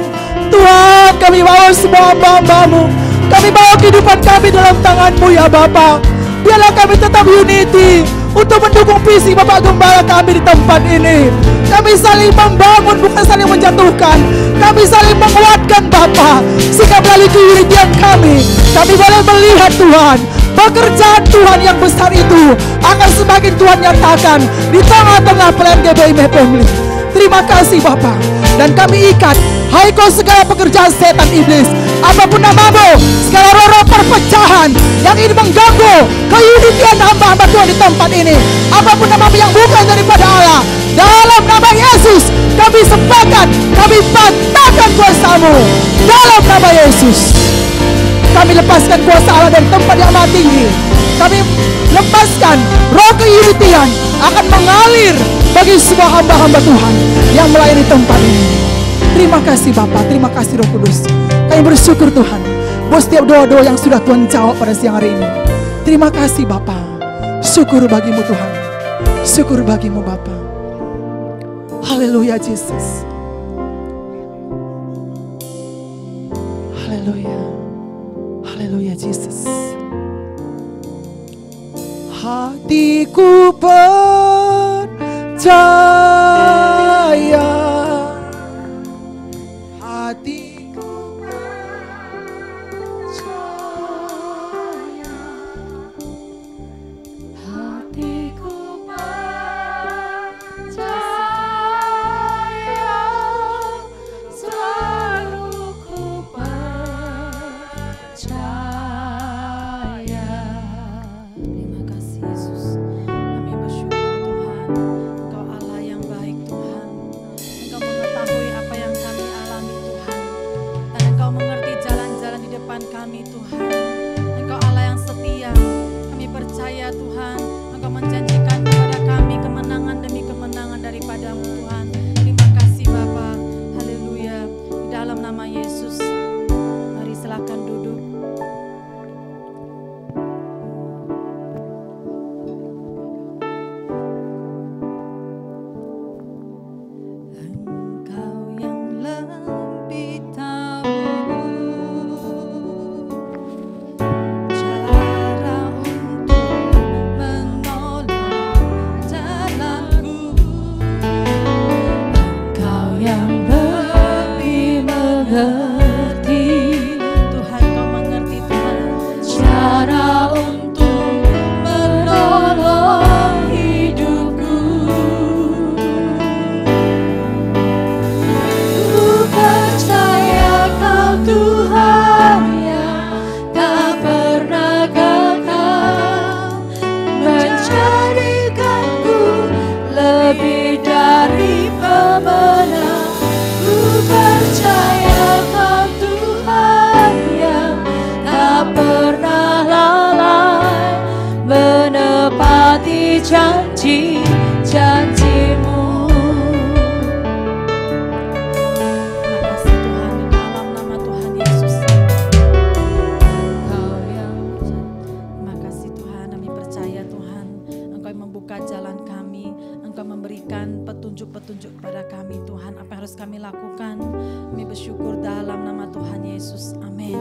Tuhan, kami bawa semua hamba-hambamu, kami bawa kehidupan kami dalam tangan-Mu ya Bapak. Biarlah kami tetap unity untuk mendukung visi Bapak Gembala kami di tempat ini. Kami saling membangun, bukan saling menjatuhkan. Kami saling menguatkan Bapak, sehingga melalui keunitian kami boleh melihat Tuhan, pekerjaan Tuhan yang besar itu akan semakin Tuhan nyatakan di tengah-tengah plan GBI My Family. Terima kasih Bapak. Dan kami ikat, hai kau segala pekerjaan setan iblis, apapun namamu, segala roh-roh perpecahan yang ingin mengganggu keunitian hamba-hamba Tuhan di tempat ini, apapun namamu yang bukan daripada Allah, dalam nama Yesus kami sepakat, kami patahkan kuasa-Mu dalam nama Yesus. Kami lepaskan kuasa Allah dari tempat yang maha tinggi. Kami lepaskan roh keunitian akan mengalir bagi semua hamba-hamba Tuhan yang melayani tempat ini. Terima kasih Bapak, terima kasih Roh Kudus. Kami bersyukur Tuhan buat setiap doa-doa yang sudah Tuhan jawab pada siang hari ini. Terima kasih Bapak. Syukur bagimu Tuhan. Syukur bagimu Bapak. Haleluya Yesus. Haleluya. Haleluya Yesus. Hatiku percaya, hatiku percaya, Hatiku percaya, selalu ku percaya. Terima kasih Yesus. Kami bersyukur Tuhan, Engkau Allah yang baik Tuhan. Engkau mengetahui apa yang kami alami Tuhan, dan Engkau mengerti jalan-jalan di depan kami Tuhan. Engkau Allah yang setia. Kami percaya Tuhan, Engkau menjanjikan kepada kami kemenangan demi kemenangan daripada-Mu Tuhan. Terima kasih Bapa. Haleluya. Di dalam nama Yesus, mari silakan duduk. Engkau yang lebih tahu cara untuk menolong jalanku. Engkau yang lebih mengerti, Tuhan Kau mengerti Tuhan, cara untuk menolong hidupku. Ku percaya Kau Tuhan yang tak pernah gagal, menjadikanku lebih dari pemenang. Ku percaya Kau Tuhan yang tak pernah lalai, menepati janji-janji-Mu. Terima kasih Tuhan, di dalam nama Tuhan Yesus. Engkau yang terima kasih Tuhan, kami percaya Tuhan, Engkau yang membuka jalan kami, Engkau memberikan petunjuk-petunjuk kepada kami Tuhan, apa yang harus kami lakukan. Kami bersyukur dalam nama Tuhan Yesus. Amin.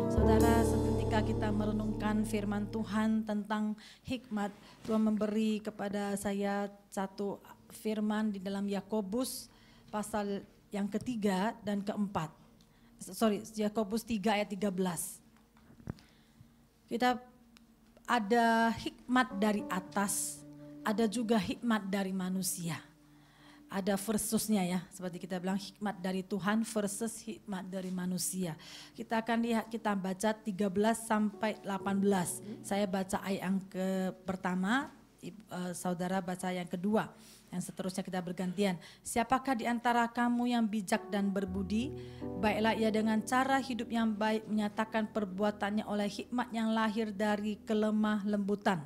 Saudara, seketika kita merenungkan firman Tuhan tentang hikmat, Tuhan memberi kepada saya satu firman di dalam Yakobus pasal yang ketiga dan keempat. Yakobus 3 ayat 13. Kita ada hikmat dari atas, ada juga hikmat dari manusia. Ada versusnya ya, seperti kita bilang hikmat dari Tuhan versus hikmat dari manusia. Kita akan lihat, kita baca 13 sampai 18. Saya baca ayat yang pertama, saudara baca yang kedua. Yang seterusnya kita bergantian. Siapakah di antara kamu yang bijak dan berbudi? Baiklah ia dengan cara hidup yang baik menyatakan perbuatannya oleh hikmat yang lahir dari kelemah lembutan.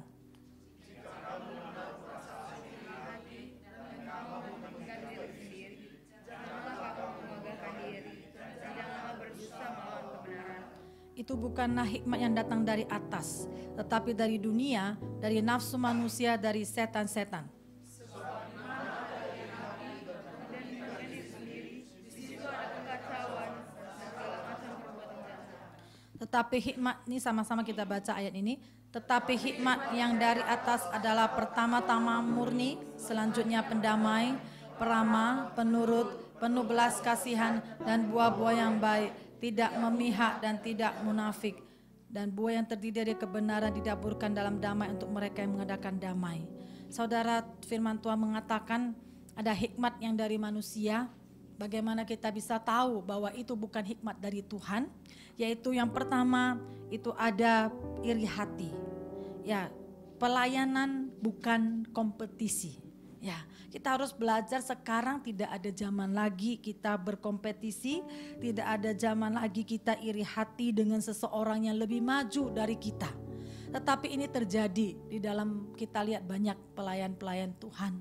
Itu bukanlah hikmat yang datang dari atas, tetapi dari dunia, dari nafsu manusia, dari setan-setan. Tetapi hikmat, ini sama-sama kita baca ayat ini. Tetapi hikmat yang dari atas adalah pertama-tama murni, selanjutnya pendamai, peramah, penurut, penuh belas kasihan, dan buah-buah yang baik, tidak memihak dan tidak munafik, dan buah yang terdiri dari kebenaran didaburkan dalam damai untuk mereka yang mengadakan damai. Saudara, firman Tuhan mengatakan ada hikmat yang dari manusia. Bagaimana kita bisa tahu bahwa itu bukan hikmat dari Tuhan? Yaitu yang pertama, itu ada iri hati. Ya, pelayanan bukan kompetisi. Ya, kita harus belajar sekarang, tidak ada zaman lagi kita berkompetisi, tidak ada zaman lagi kita iri hati dengan seseorang yang lebih maju dari kita. Tetapi ini terjadi di dalam, kita lihat banyak pelayan-pelayan Tuhan.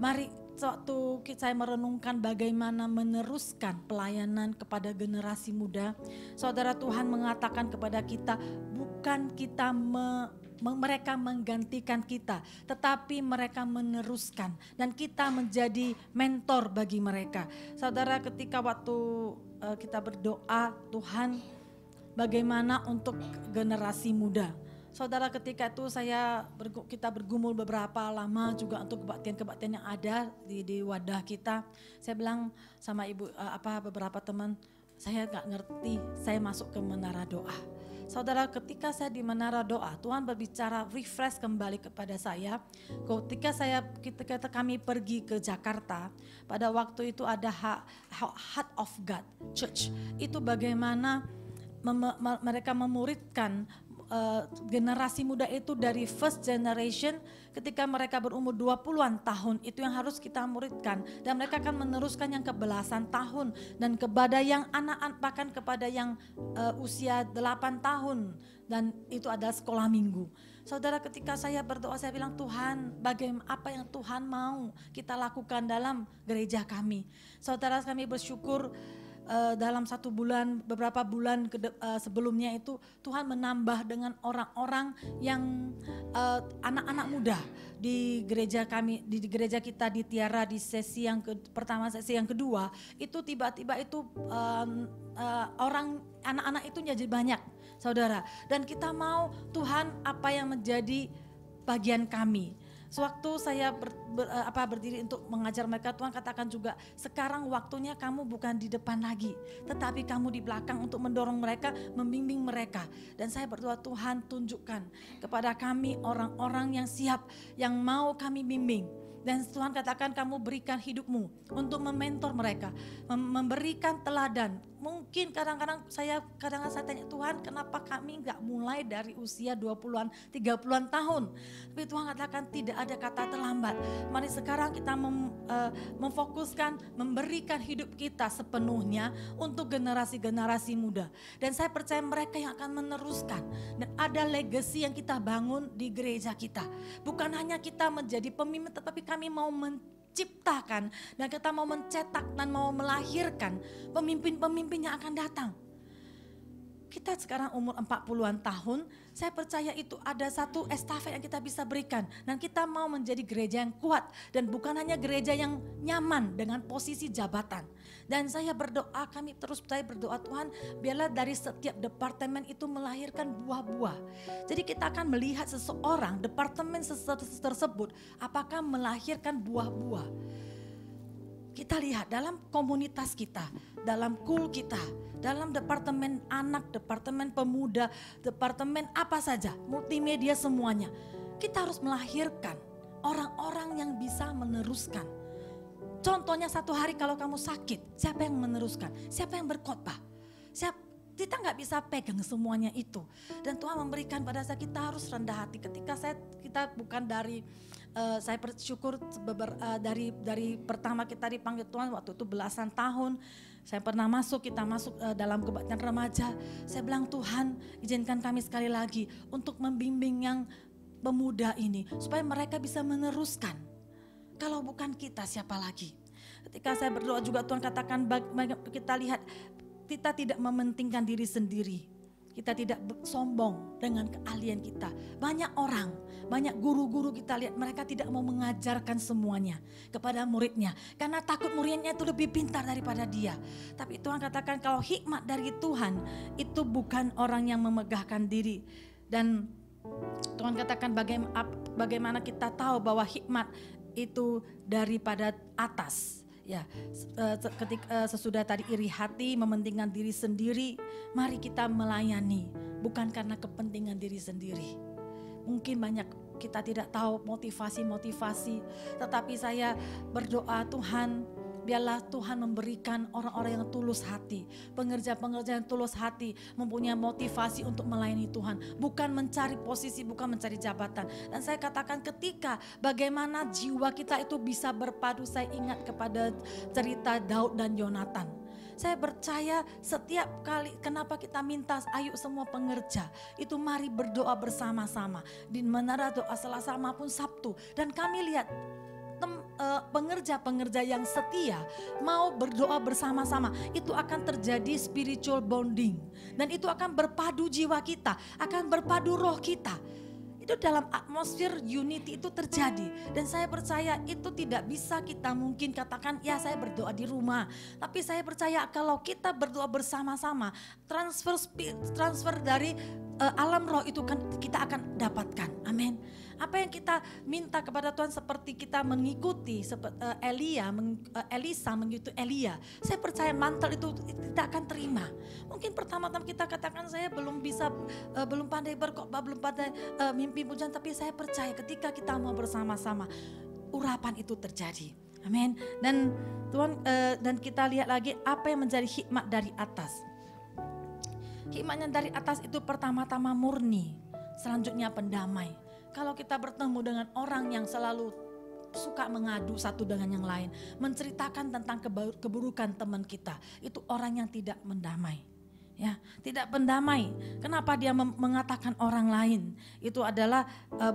Mari waktu saya merenungkan bagaimana meneruskan pelayanan kepada generasi muda, saudara, Tuhan mengatakan kepada kita, bukan kita mereka menggantikan kita, tetapi mereka meneruskan dan kita menjadi mentor bagi mereka. Saudara, ketika waktu kita berdoa, Tuhan bagaimana untuk generasi muda. Saudara, ketika itu kita bergumul beberapa lama juga untuk kebaktian-kebaktian yang ada di wadah kita. Saya bilang sama ibu beberapa teman, saya nggak ngerti, saya masuk ke menara doa. Saudara, ketika saya di menara doa, Tuhan berbicara refresh kembali kepada saya. Ketika kami pergi ke Jakarta, pada waktu itu ada Heart of God Church. Itu bagaimana mereka memuridkan generasi muda itu dari first generation, ketika mereka berumur 20-an tahun, itu yang harus kita muridkan, dan mereka akan meneruskan yang ke-belasan tahun dan kepada yang anak-anak, bahkan kepada yang usia 8 tahun, dan itu adalah sekolah minggu. Saudara, ketika saya berdoa, saya bilang, Tuhan, bagaimana, apa yang Tuhan mau kita lakukan dalam gereja kami. Saudara, kami bersyukur dalam beberapa bulan sebelumnya itu Tuhan menambah dengan orang-orang yang anak-anak muda di gereja kami, di gereja kita di Tiara, di sesi yang pertama, sesi yang kedua itu tiba-tiba itu anak-anak itu jadi banyak, saudara, dan kita mau Tuhan apa yang menjadi bagian kami. Sewaktu saya berdiri untuk mengajar mereka, Tuhan katakan juga, sekarang waktunya kamu bukan di depan lagi, tetapi kamu di belakang untuk mendorong mereka, membimbing mereka. Dan saya berdoa, Tuhan tunjukkan kepada kami orang-orang yang siap, yang mau kami bimbing. Dan Tuhan katakan, kamu berikan hidupmu untuk mementor mereka, memberikan teladan. Mungkin kadang-kadang saya tanya, Tuhan, kenapa kami gak mulai dari usia 20-an, 30-an tahun? Tapi Tuhan katakan tidak ada kata terlambat. Mari sekarang kita memfokuskan, memberikan hidup kita sepenuhnya untuk generasi-generasi muda. Dan saya percaya mereka yang akan meneruskan. Dan ada legacy yang kita bangun di gereja kita. Bukan hanya kita menjadi pemimpin, tetapi kami mau menciptakan dan kita mau mencetak dan mau melahirkan pemimpin-pemimpin yang akan datang. Kita sekarang umur 40-an tahun, saya percaya itu ada satu estafet yang kita bisa berikan. Dan kita mau menjadi gereja yang kuat dan bukan hanya gereja yang nyaman dengan posisi jabatan. Dan saya berdoa, kami terus berdoa, Tuhan, biarlah dari setiap departemen itu melahirkan buah-buah. Jadi kita akan melihat seseorang, departemen tersebut, apakah melahirkan buah-buah. Kita lihat dalam komunitas kita, dalam kul kita, dalam departemen anak, departemen pemuda, departemen apa saja, multimedia semuanya. Kita harus melahirkan orang-orang yang bisa meneruskan. Contohnya satu hari kalau kamu sakit, siapa yang meneruskan? Siapa yang berkhotbah? Kita nggak bisa pegang semuanya itu. Dan Tuhan memberikan pada saya, kita harus rendah hati. Ketika kita bukan dari, saya bersyukur dari pertama kita dipanggil Tuhan waktu itu belasan tahun. Saya pernah kita masuk dalam kebaktian remaja. Saya bilang, Tuhan izinkan kami sekali lagi untuk membimbing yang pemuda ini. Supaya mereka bisa meneruskan. Kalau bukan kita, siapa lagi? Ketika saya berdoa juga Tuhan katakan, kita lihat, kita tidak mementingkan diri sendiri. Kita tidak sombong dengan keahlian kita. Banyak orang, banyak guru-guru kita lihat mereka tidak mau mengajarkan semuanya kepada muridnya. Karena takut muridnya itu lebih pintar daripada dia. Tapi Tuhan katakan kalau hikmat dari Tuhan itu bukan orang yang memegahkan diri. Dan Tuhan katakan bagaimana kita tahu bahwa hikmat itu daripada atas. Ya, ketika sesudah tadi iri hati, mementingkan diri sendiri, mari kita melayani bukan karena kepentingan diri sendiri. Mungkin banyak kita tidak tahu motivasi, tetapi saya berdoa, Tuhan, biarlah Tuhan memberikan orang-orang yang tulus hati, pengerja-pengerja yang tulus hati, mempunyai motivasi untuk melayani Tuhan, bukan mencari posisi, bukan mencari jabatan. Dan saya katakan ketika bagaimana jiwa kita itu bisa berpadu, saya ingat kepada cerita Daud dan Yonatan. Saya percaya setiap kali kenapa kita minta ayo semua pengerja itu mari berdoa bersama-sama di menara doa Selasa maupun Sabtu, dan kami lihat pengerja-pengerja yang setia mau berdoa bersama-sama, itu akan terjadi spiritual bonding, dan itu akan berpadu jiwa kita, akan berpadu roh kita. Itu dalam atmosfer unity itu terjadi. Dan saya percaya itu tidak bisa kita mungkin katakan ya saya berdoa di rumah, tapi saya percaya kalau kita berdoa bersama-sama, transfer dari alam roh itu kan kita akan dapatkan. Amin. Apa yang kita minta kepada Tuhan seperti kita mengikuti Elisa mengikuti Elia. Saya percaya mantel itu kita akan terima. Mungkin pertama-tama kita katakan saya belum bisa, belum pandai berkhotbah, belum pandai mimpi pujian, tapi saya percaya ketika kita mau bersama-sama, urapan itu terjadi. Amin. Dan Tuhan dan kita lihat lagi apa yang menjadi hikmat dari atas. Hikmatnya dari atas itu pertama-tama murni, selanjutnya pendamai. Kalau kita bertemu dengan orang yang selalu suka mengadu satu dengan yang lain, menceritakan tentang keburukan teman kita, itu orang yang tidak mendamai. Ya, tidak mendamai. Kenapa dia mengatakan orang lain? Itu adalah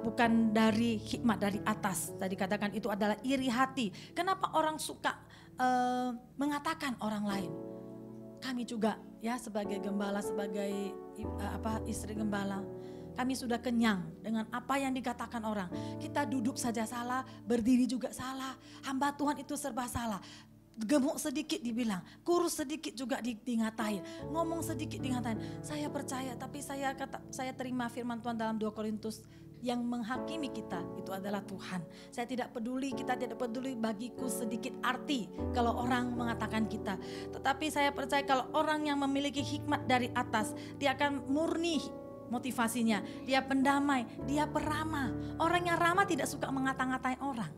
bukan dari hikmat dari atas. Tadi katakan itu adalah iri hati. Kenapa orang suka mengatakan orang lain? Kami juga ya sebagai gembala, sebagai istri gembala, kami sudah kenyang dengan apa yang dikatakan orang. Kita duduk saja salah, berdiri juga salah. Hamba Tuhan itu serba salah. Gemuk sedikit dibilang, kurus sedikit juga dingatain, ngomong sedikit dingatain. Saya percaya, tapi saya terima firman Tuhan dalam 2 Korintus, yang menghakimi kita itu adalah Tuhan. Saya tidak peduli, kita tidak peduli bagiku sedikit arti kalau orang mengatakan kita. Tetapi saya percaya kalau orang yang memiliki hikmat dari atas, dia akan murni motivasinya, dia pendamai, dia peramah. Orang yang ramah tidak suka mengata-ngatain orang.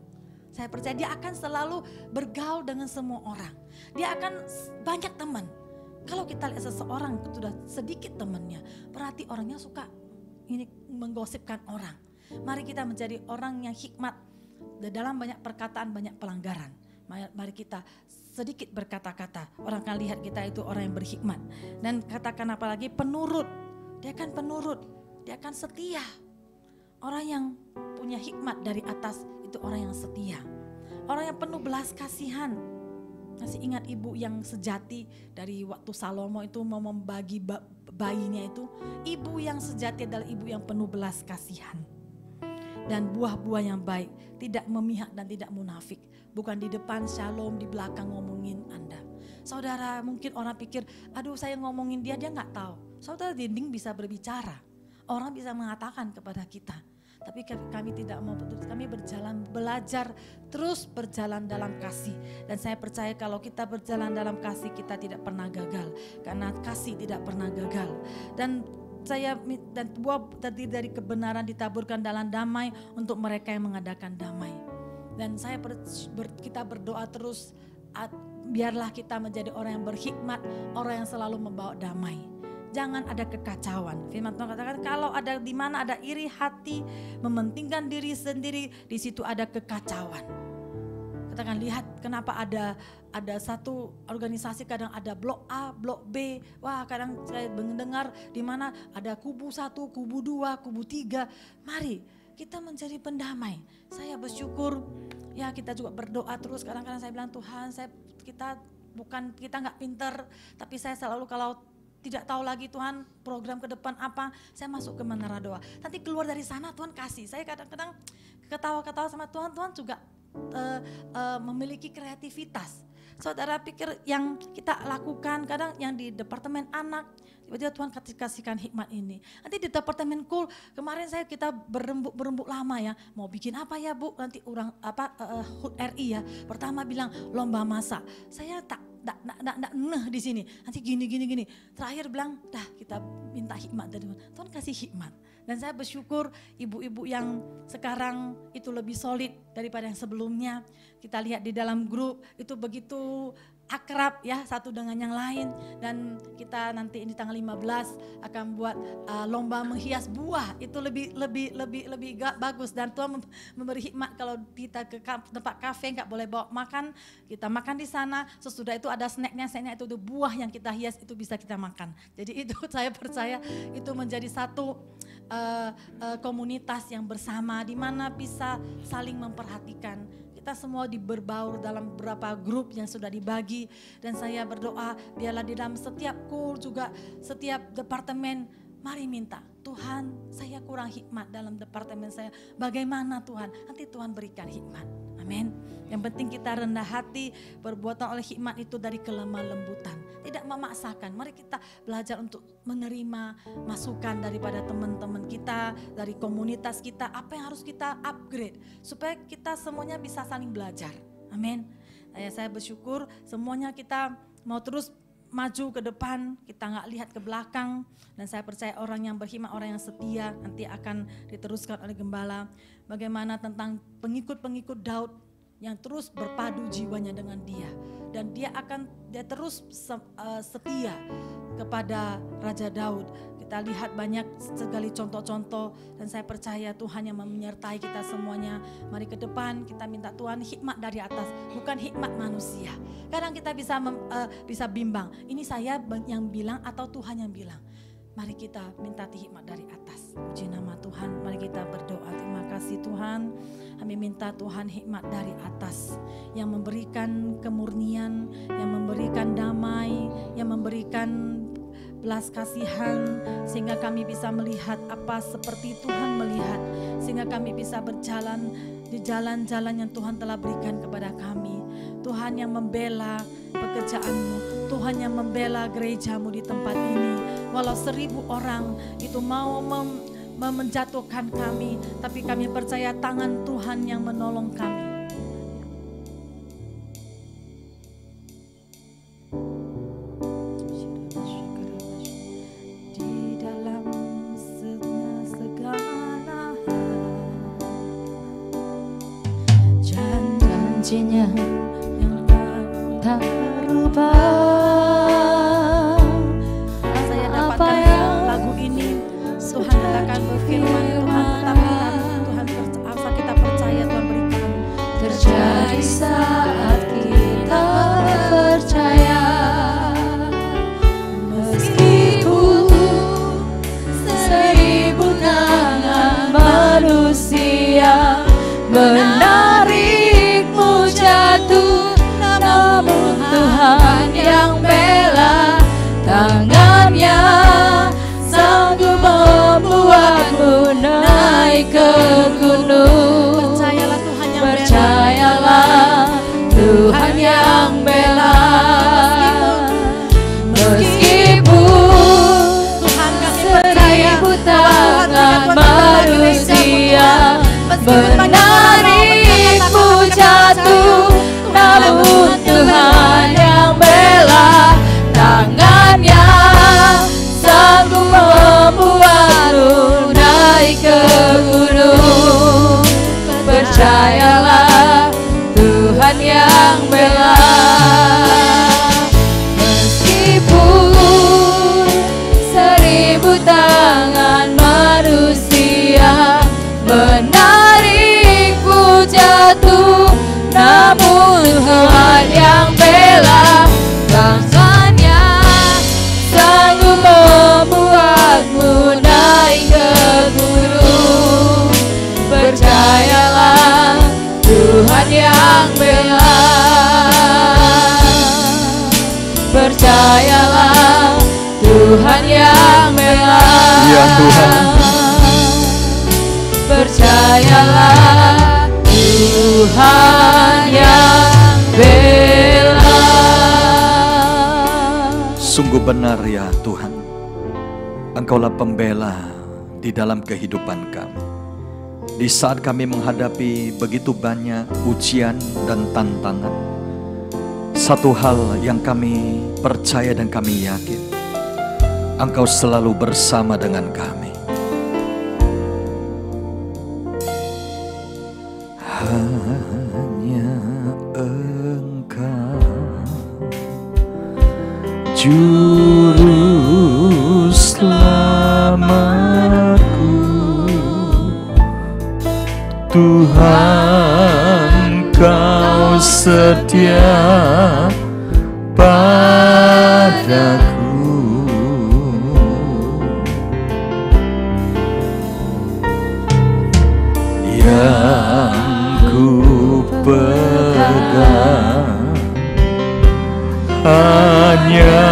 Saya percaya dia akan selalu bergaul dengan semua orang. Dia akan banyak teman. Kalau kita lihat seseorang sudah sedikit temannya, berarti orangnya suka ini menggosipkan orang. Mari kita menjadi orang yang hikmat. Dalam banyak perkataan, banyak pelanggaran. Mari kita sedikit berkata-kata. Orang akan lihat kita itu orang yang berhikmat. Dan katakan apalagi penurut. Dia akan penurut, dia akan setia. Orang yang punya hikmat dari atas itu orang yang setia. Orang yang penuh belas kasihan. Masih ingat ibu yang sejati dari waktu Salomo itu mau membagi bayinya itu. Ibu yang sejati adalah ibu yang penuh belas kasihan. Dan buah-buah yang baik, tidak memihak dan tidak munafik. Bukan di depan shalom, di belakang ngomongin Anda. Saudara, mungkin orang pikir, aduh saya ngomongin dia gak tahu. Saudara, dinding bisa berbicara. Orang bisa mengatakan kepada kita. tapi kami tidak mau putus. Kami belajar terus berjalan dalam kasih. Dan saya percaya kalau kita berjalan dalam kasih, kita tidak pernah gagal, karena kasih tidak pernah gagal. Dan buah terdiri dari kebenaran ditaburkan dalam damai untuk mereka yang mengadakan damai. Dan kita berdoa terus, biarlah kita menjadi orang yang berhikmat, orang yang selalu membawa damai. Jangan ada kekacauan. Firman Tuhan katakan kalau ada di mana ada iri hati, mementingkan diri sendiri, di situ ada kekacauan. Katakan, lihat kenapa ada satu organisasi kadang ada blok A, blok B. Wah, kadang saya mendengar di mana ada kubu 1, kubu 2, kubu 3. Mari kita menjadi pendamai. Saya bersyukur ya, kita juga berdoa terus. Kadang-kadang saya bilang, Tuhan, kita nggak pinter, tapi saya selalu kalau tidak tahu lagi Tuhan program ke depan apa, saya masuk ke menara doa. Nanti keluar dari sana Tuhan kasih. Saya kadang-kadang ketawa-ketawa sama Tuhan. Tuhan juga memiliki kreativitas. Saudara pikir yang kita lakukan kadang yang di departemen anak, tiba-tiba Tuhan kasihkan hikmat ini. Nanti di departemen cool, kemarin kita berembuk lama ya, mau bikin apa ya Bu? Nanti HUT RI ya, pertama bilang lomba masak. Saya tak di sini. Nanti gini. Terakhir bilang, dah kita minta hikmat dari Tuhan. Tuhan kasih hikmat. Dan saya bersyukur ibu-ibu yang sekarang itu lebih solid daripada yang sebelumnya. Kita lihat di dalam grup itu begitu akrab ya satu dengan yang lain. Dan kita nanti ini tanggal 15 akan buat lomba menghias buah. Itu lebih bagus. Dan Tuhan memberi hikmat kalau kita ke tempat kafe nggak boleh bawa makan. Kita makan di sana. Sesudah itu ada snacknya itu buah yang kita hias itu bisa kita makan. Jadi itu saya percaya itu menjadi satu komunitas yang bersama di mana bisa saling memperhatikan. Kita semua berbaur dalam beberapa grup yang sudah dibagi, dan saya berdoa biarlah di dalam setiap cool juga setiap departemen, mari minta Tuhan, saya kurang hikmat dalam departemen saya. Bagaimana Tuhan? Nanti Tuhan berikan hikmat. Amin. Yang penting kita rendah hati, perbuatan oleh hikmat itu dari kelemah lembutan. Tidak memaksakan. Mari kita belajar untuk menerima masukan daripada teman-teman kita, dari komunitas kita, apa yang harus kita upgrade supaya kita semuanya bisa saling belajar. Amin. Saya bersyukur semuanya kita mau terus maju ke depan, kita nggak lihat ke belakang. Dan saya percaya orang yang berhikmat, orang yang setia nanti akan diteruskan oleh gembala. Bagaimana tentang pengikut-pengikut Daud yang terus berpadu jiwanya dengan dia. Dan dia terus setia kepada Raja Daud. Kita lihat banyak sekali contoh-contoh, dan saya percaya Tuhan yang menyertai kita semuanya. Mari ke depan kita minta Tuhan hikmat dari atas, bukan hikmat manusia. Kadang kita bisa bimbang, ini saya yang bilang atau Tuhan yang bilang. Mari kita minta hikmat dari atas. Puji nama Tuhan, mari kita berdoa. Terima kasih Tuhan, kami minta Tuhan hikmat dari atas yang memberikan kemurnian, yang memberikan damai, yang memberikan belas kasihan, sehingga kami bisa melihat apa seperti Tuhan melihat, sehingga kami bisa berjalan di jalan-jalan yang Tuhan telah berikan kepada kami. Tuhan yang membela pekerjaanmu, Tuhan yang membela gerejamu di tempat ini. Walau 1000 orang itu mau menjatuhkan kami, tapi kami percaya tangan Tuhan yang menolong kami. Janjinya yang tak berubah. Saya dapatkan lagu ini, Tuhan akan berfirman, Tuhan tetap Tuhan asal kita percaya Tuhan berikan. Terjadi saat kita percaya, meskipun 1000 tangan manusia menarikmu jatuh, namun Tuhan yang bela, tangannya sanggup membuatmu naik. percayalah Tuhan yang bela. Ya Tuhan, percayalah Tuhan yang bela. Sungguh benar ya Tuhan, Engkaulah pembela di dalam kehidupan kami. Di saat kami menghadapi begitu banyak ujian dan tantangan, satu hal yang kami percaya dan kami yakin, Engkau selalu bersama dengan kami. Hanya Engkau Juru selamatku, Tuhan Kau setia padaku. Yang ku pegang hanya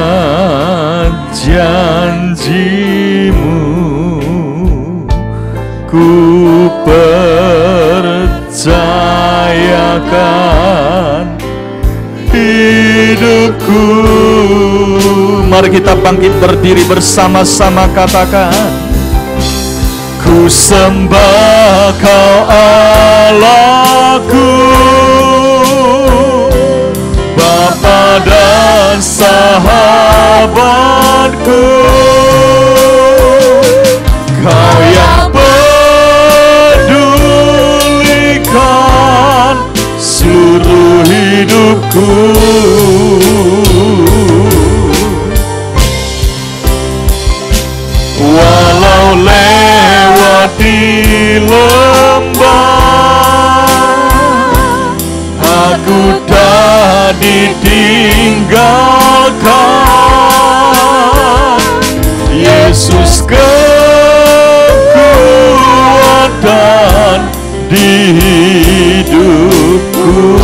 janji-Mu, ku percayakan hidupku. Mari kita bangkit berdiri bersama-sama, katakan: Ku sembah Kau Allahku, Bapa dan sahabatku, Kau yang pedulikan seluruh hidupku. Walau lewati lembah, aku tak ditinggalkan. Yesus kekuatan di hidupku.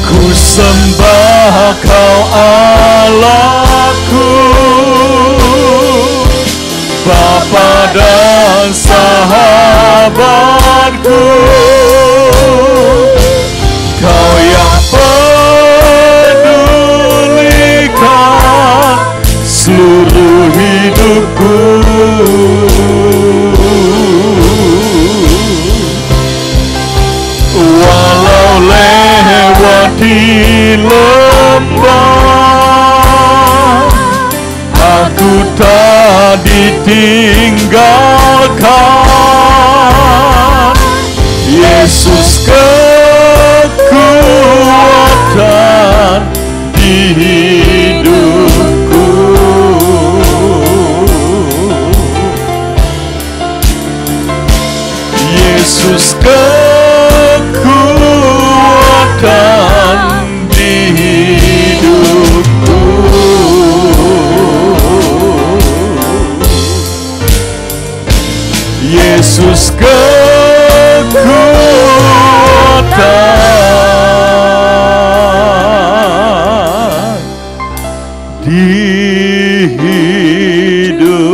Ku sembah Kau Allahku, Bapa dan sahabatku, Kau yang pedulikan seluruh hidupku. Walau lewati lembah, aku tak ditinggalkan. Yesus kekuatan di hidupku. Yesus kekuatan di hidupku. Yesus kekuatan di hidupku.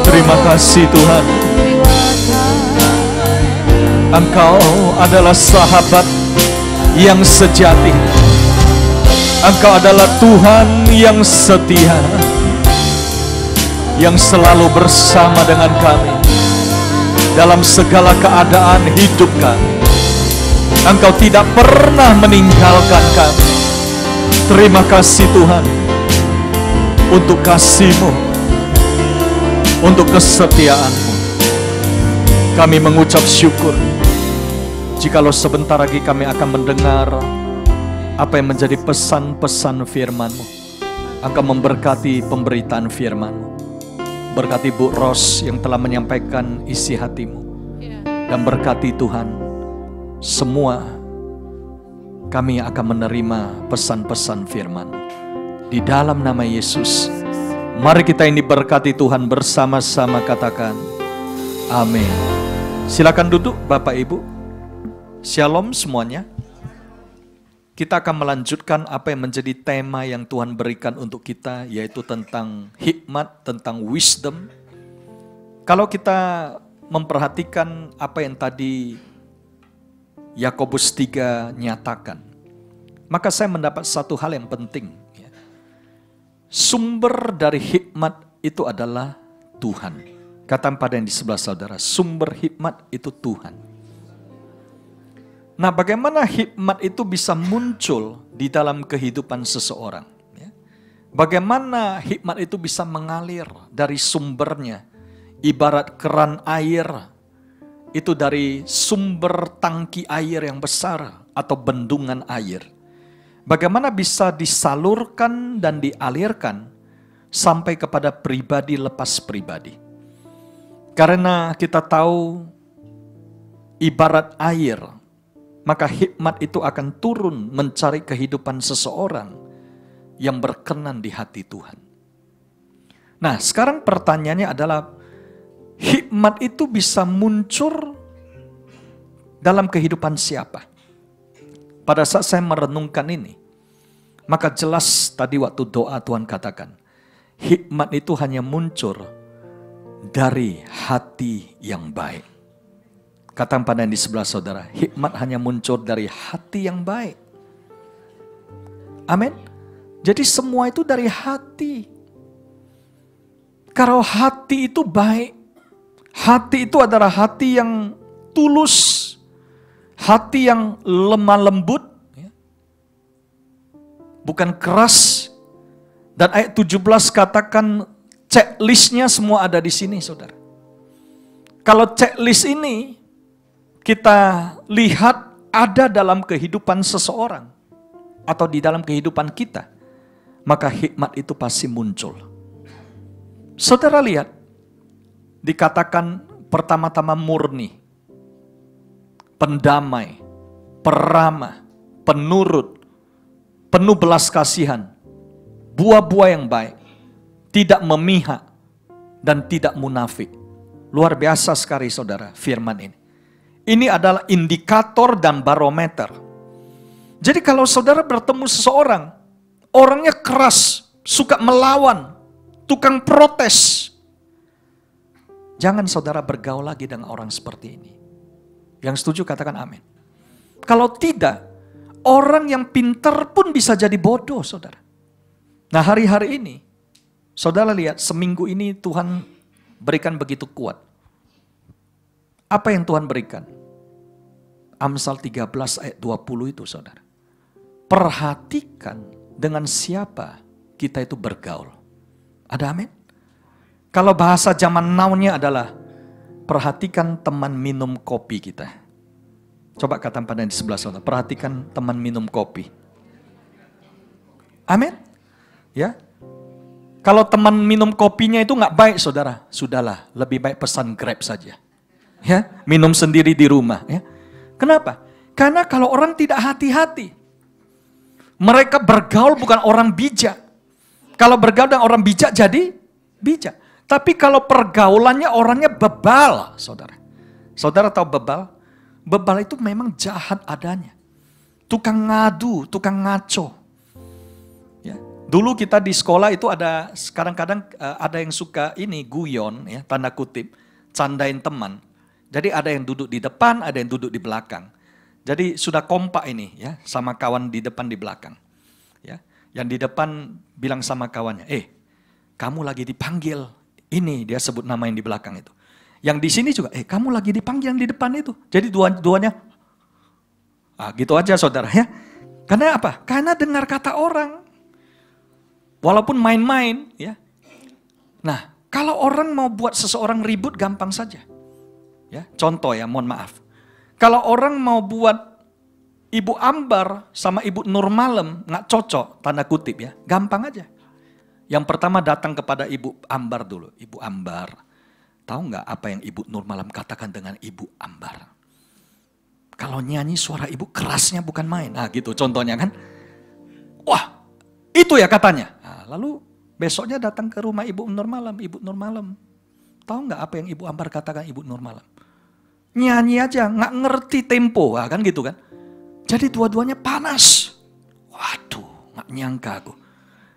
Terima kasih Tuhan, Engkau adalah sahabat yang sejati. Engkau adalah Tuhan yang setia, yang selalu bersama dengan kami dalam segala keadaan hidup kami. Engkau tidak pernah meninggalkan kami. Terima kasih Tuhan untuk kasih-Mu, untuk kesetiaan-Mu. Kami mengucap syukur jikalau sebentar lagi kami akan mendengar apa yang menjadi pesan-pesan firman-Mu. Engkau memberkati pemberitaan firman-Mu. Berkati Bu Ros yang telah menyampaikan isi hatimu. Dan berkati Tuhan, semua kami akan menerima pesan-pesan firman. Di dalam nama Yesus, mari kita ini berkati Tuhan bersama-sama, katakan amin. Silakan duduk Bapak Ibu. Shalom semuanya. Kita akan melanjutkan apa yang menjadi tema yang Tuhan berikan untuk kita, yaitu tentang hikmat, tentang wisdom. Kalau kita memperhatikan apa yang tadi Yakobus 3 nyatakan, maka saya mendapat satu hal yang penting. Sumber dari hikmat itu adalah Tuhan. Katakan pada yang di sebelah saudara, sumber hikmat itu Tuhan. Nah, bagaimana hikmat itu bisa muncul di dalam kehidupan seseorang? Bagaimana hikmat itu bisa mengalir dari sumbernya? Ibarat keran air, itu dari sumber tangki air yang besar atau bendungan air. Bagaimana bisa disalurkan dan dialirkan sampai kepada pribadi lepas pribadi. Karena kita tahu ibarat air, maka hikmat itu akan turun mencari kehidupan seseorang yang berkenan di hati Tuhan. Nah, sekarang pertanyaannya adalah, hikmat itu bisa muncul dalam kehidupan siapa? Pada saat saya merenungkan ini, maka jelas tadi waktu doa Tuhan katakan, hikmat itu hanya muncul dari hati yang baik. Katakan pada yang di sebelah saudara, hikmat hanya muncul dari hati yang baik. Amin. Jadi semua itu dari hati. Kalau hati itu baik, hati itu adalah hati yang tulus, hati yang lemah lembut, bukan keras. Dan ayat 17 katakan checklistnya semua ada di sini, saudara. Kalau checklist ini kita lihat ada dalam kehidupan seseorang atau di dalam kehidupan kita, maka hikmat itu pasti muncul. Saudara lihat, dikatakan pertama-tama murni, pendamai, peramah, penurut, penuh belas kasihan, buah-buah yang baik, tidak memihak, dan tidak munafik. Luar biasa sekali saudara firman ini. Ini adalah indikator dan barometer. Jadi kalau saudara bertemu seseorang, orangnya keras, suka melawan, tukang protes, jangan saudara bergaul lagi dengan orang seperti ini. Yang setuju katakan amin. Kalau tidak, orang yang pintar pun bisa jadi bodoh, saudara. Nah, hari-hari ini, saudara lihat, seminggu ini Tuhan berikan begitu kuat. Apa yang Tuhan berikan? Amsal 13 ayat 20 itu, saudara. Perhatikan dengan siapa kita itu bergaul. Ada amin? Kalau bahasa zaman now-nya adalah perhatikan teman minum kopi kita. Coba katakan pada di sebelah saudara, perhatikan teman minum kopi. Amin? Ya. Kalau teman minum kopinya itu nggak baik, saudara, sudahlah, lebih baik pesan Grab saja. Ya, minum sendiri di rumah. Ya. Kenapa? Karena kalau orang tidak hati-hati, mereka bergaul bukan orang bijak. Kalau bergaul dengan orang bijak jadi bijak. Tapi kalau pergaulannya orangnya bebal, saudara. Saudara tahu bebal? Bebal itu memang jahat adanya. Tukang ngadu, tukang ngaco. Ya. Dulu kita di sekolah itu ada, kadang-kadang ada yang suka ini, guyon, ya, tanda kutip, candain teman. Jadi ada yang duduk di depan, ada yang duduk di belakang. Jadi sudah kompak ini, ya, sama kawan di depan di belakang. Ya. Yang di depan bilang sama kawannya, kamu lagi dipanggil. Ini dia sebut nama yang di belakang itu. Yang di sini juga, kamu lagi dipanggil yang di depan itu. Jadi dua-duanya, gitu aja saudara ya. Karena apa? Karena dengar kata orang. Walaupun main-main ya. Nah, kalau orang mau buat seseorang ribut gampang saja. Ya, contoh ya, mohon maaf. Kalau orang mau buat Ibu Ambar sama Ibu Nur Malam nggak cocok, tanda kutip ya, gampang aja. Yang pertama datang kepada Ibu Ambar dulu. Ibu Ambar, tahu nggak apa yang Ibu Nurmalam katakan dengan Ibu Ambar? Kalau nyanyi suara Ibu kerasnya bukan main. Nah gitu contohnya kan. Wah itu ya katanya. Nah, lalu besoknya datang ke rumah Ibu Nurmalam. Ibu Nurmalam, tahu nggak apa yang Ibu Ambar katakan Ibu Nurmalam? Nyanyi aja, nggak ngerti tempo, kan gitu kan. Jadi dua-duanya panas. Waduh, nggak nyangka aku.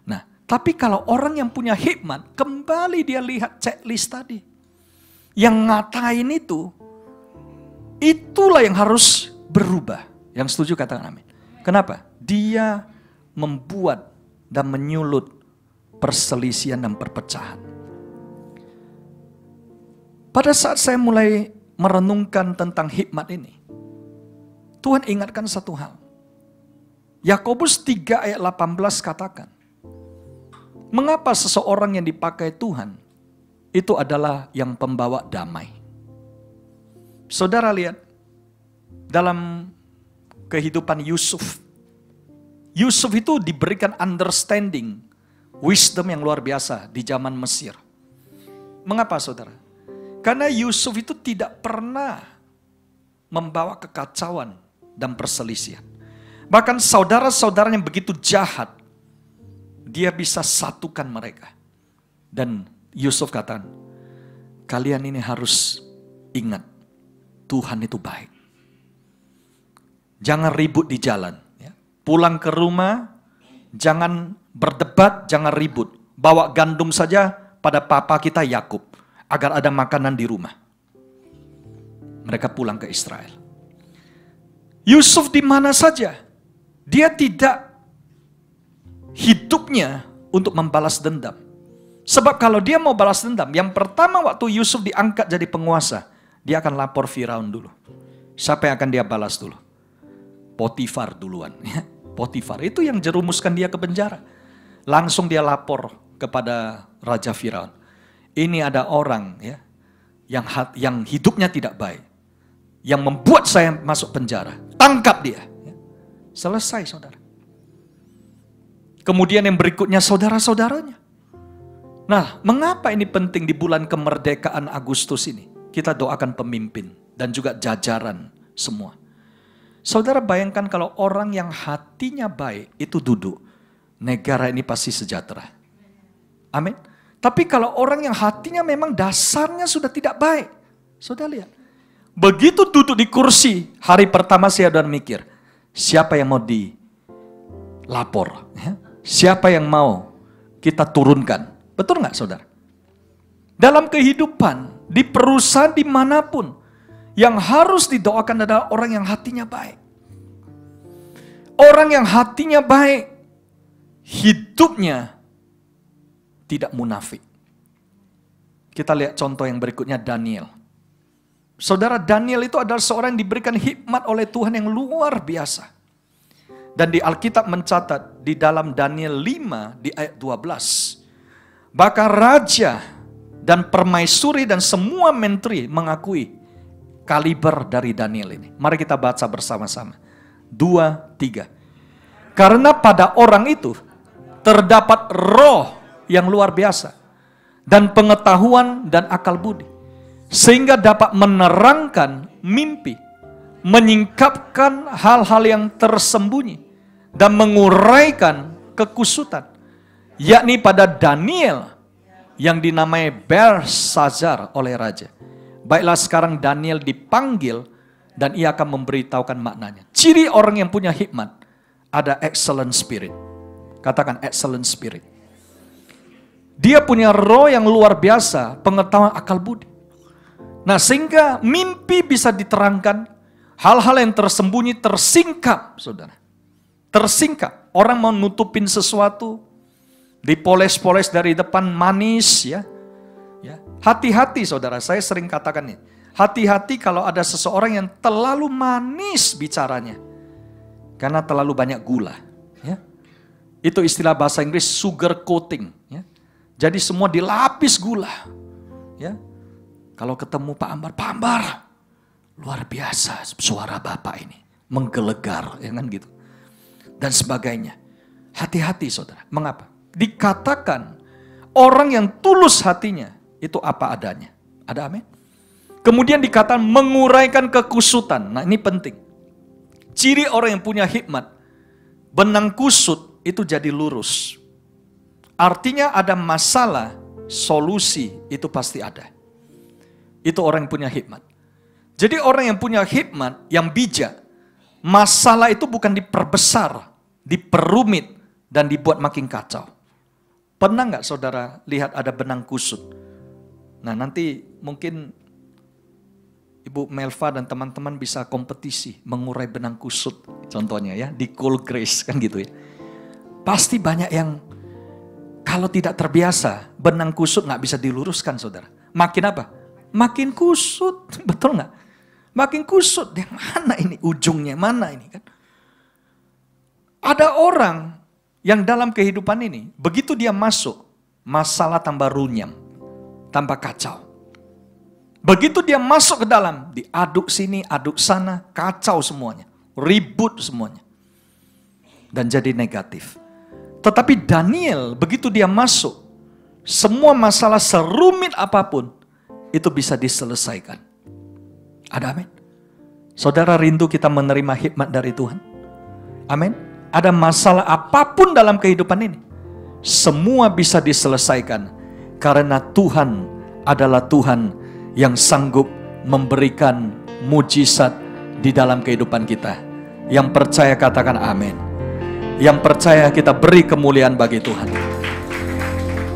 Nah, tapi kalau orang yang punya hikmat, kembali dia lihat checklist tadi. Yang ngatain itu, itulah yang harus berubah. Yang setuju katakan amin. Kenapa? Dia membuat dan menyulut perselisihan dan perpecahan. Pada saat saya mulai merenungkan tentang hikmat ini, Tuhan ingatkan satu hal. Yakobus 3 ayat 18 katakan, mengapa seseorang yang dipakai Tuhan itu adalah yang pembawa damai. Saudara lihat, dalam kehidupan Yusuf, Yusuf itu diberikan understanding, wisdom yang luar biasa di zaman Mesir. Mengapa saudara? Karena Yusuf itu tidak pernah membawa kekacauan dan perselisihan. Bahkan saudara-saudara yang begitu jahat, dia bisa satukan mereka. Dan Yusuf katakan, kalian ini harus ingat, Tuhan itu baik. Jangan ribut di jalan. Ya. Pulang ke rumah, jangan berdebat, jangan ribut. Bawa gandum saja pada papa kita Yakub, agar ada makanan di rumah. Mereka pulang ke Israel. Yusuf di mana saja, dia tidak hidupnya untuk membalas dendam. Sebab kalau dia mau balas dendam, yang pertama waktu Yusuf diangkat jadi penguasa, dia akan lapor Firaun dulu. Siapa yang akan dia balas dulu? Potifar duluan. Potifar itu yang jerumuskan dia ke penjara. Langsung dia lapor kepada Raja Firaun. Ini ada orang ya yang hidupnya tidak baik, yang membuat saya masuk penjara. Tangkap dia. Selesai saudara. Kemudian yang berikutnya saudara-saudaranya. Nah, mengapa ini penting di bulan kemerdekaan Agustus ini? Kita doakan pemimpin dan juga jajaran semua. Saudara bayangkan kalau orang yang hatinya baik itu duduk, negara ini pasti sejahtera. Amin. Tapi kalau orang yang hatinya memang dasarnya sudah tidak baik, saudara lihat. Begitu duduk di kursi, hari pertama saya udah mikir, siapa yang mau dilapor? Siapa yang mau kita turunkan? Betul nggak saudara? Dalam kehidupan, di perusahaan dimanapun, yang harus didoakan adalah orang yang hatinya baik. Orang yang hatinya baik, hidupnya tidak munafik. Kita lihat contoh yang berikutnya, Daniel. Saudara, Daniel itu adalah seorang yang diberikan hikmat oleh Tuhan yang luar biasa. Dan di Alkitab mencatat di dalam Daniel 5 di ayat 12. Bahkan raja dan permaisuri dan semua menteri mengakui kaliber dari Daniel ini. Mari kita baca bersama-sama. 2, 3. Karena pada orang itu terdapat roh yang luar biasa dan pengetahuan dan akal budi, sehingga dapat menerangkan mimpi, menyingkapkan hal-hal yang tersembunyi dan menguraikan kekusutan, yakni pada Daniel yang dinamai Belsazar oleh raja. Baiklah sekarang Daniel dipanggil dan ia akan memberitahukan maknanya. Ciri orang yang punya hikmat ada excellent spirit. Katakan excellent spirit. Dia punya roh yang luar biasa, pengetahuan akal budi. Nah, sehingga mimpi bisa diterangkan, hal-hal yang tersembunyi tersingkap, saudara. Tersingkap. Orang mau nutupin sesuatu, dipoles-poles dari depan manis, ya. Hati-hati, saudara. Saya sering katakan nih, hati-hati kalau ada seseorang yang terlalu manis bicaranya, karena terlalu banyak gula. Ya. Itu istilah bahasa Inggris sugar coating. Ya. Jadi semua dilapis gula. Ya. Kalau ketemu Pak Ambar, luar biasa suara Bapak ini, menggelegar, ya kan gitu. Dan sebagainya. Hati-hati saudara. Mengapa? Dikatakan Orang yang tulus hatinya, itu apa adanya. Ada amin? Kemudian dikatakan menguraikan kekusutan. Nah ini penting. Ciri orang yang punya hikmat, benang kusut itu jadi lurus. Artinya ada masalah, solusi itu pasti ada. Itu orang yang punya hikmat. Jadi orang yang punya hikmat, yang bijak, masalah itu bukan diperbesar, diperumit, dan dibuat makin kacau. Pernah nggak saudara lihat ada benang kusut? Nah nanti mungkin Ibu Melva dan teman-teman bisa kompetisi mengurai benang kusut. Contohnya ya, di Cool Grace kan gitu ya. Pasti banyak yang kalau tidak terbiasa, benang kusut nggak bisa diluruskan saudara. Makin apa? Makin kusut, betul nggak? Makin kusut, yang mana ini ujungnya, mana ini kan? Ada orang yang dalam kehidupan ini, begitu dia masuk, masalah tambah runyam, tambah kacau. Begitu dia masuk ke dalam, diaduk sini, aduk sana, kacau semuanya, ribut semuanya. Dan jadi negatif. Tetapi Daniel, begitu dia masuk, semua masalah serumit apapun, itu bisa diselesaikan. Ada amin? Saudara rindu kita menerima hikmat dari Tuhan? Amin? Ada masalah apapun dalam kehidupan ini, semua bisa diselesaikan. Karena Tuhan adalah Tuhan yang sanggup memberikan mujizat di dalam kehidupan kita. Yang percaya katakan amin. Yang percaya kita beri kemuliaan bagi Tuhan.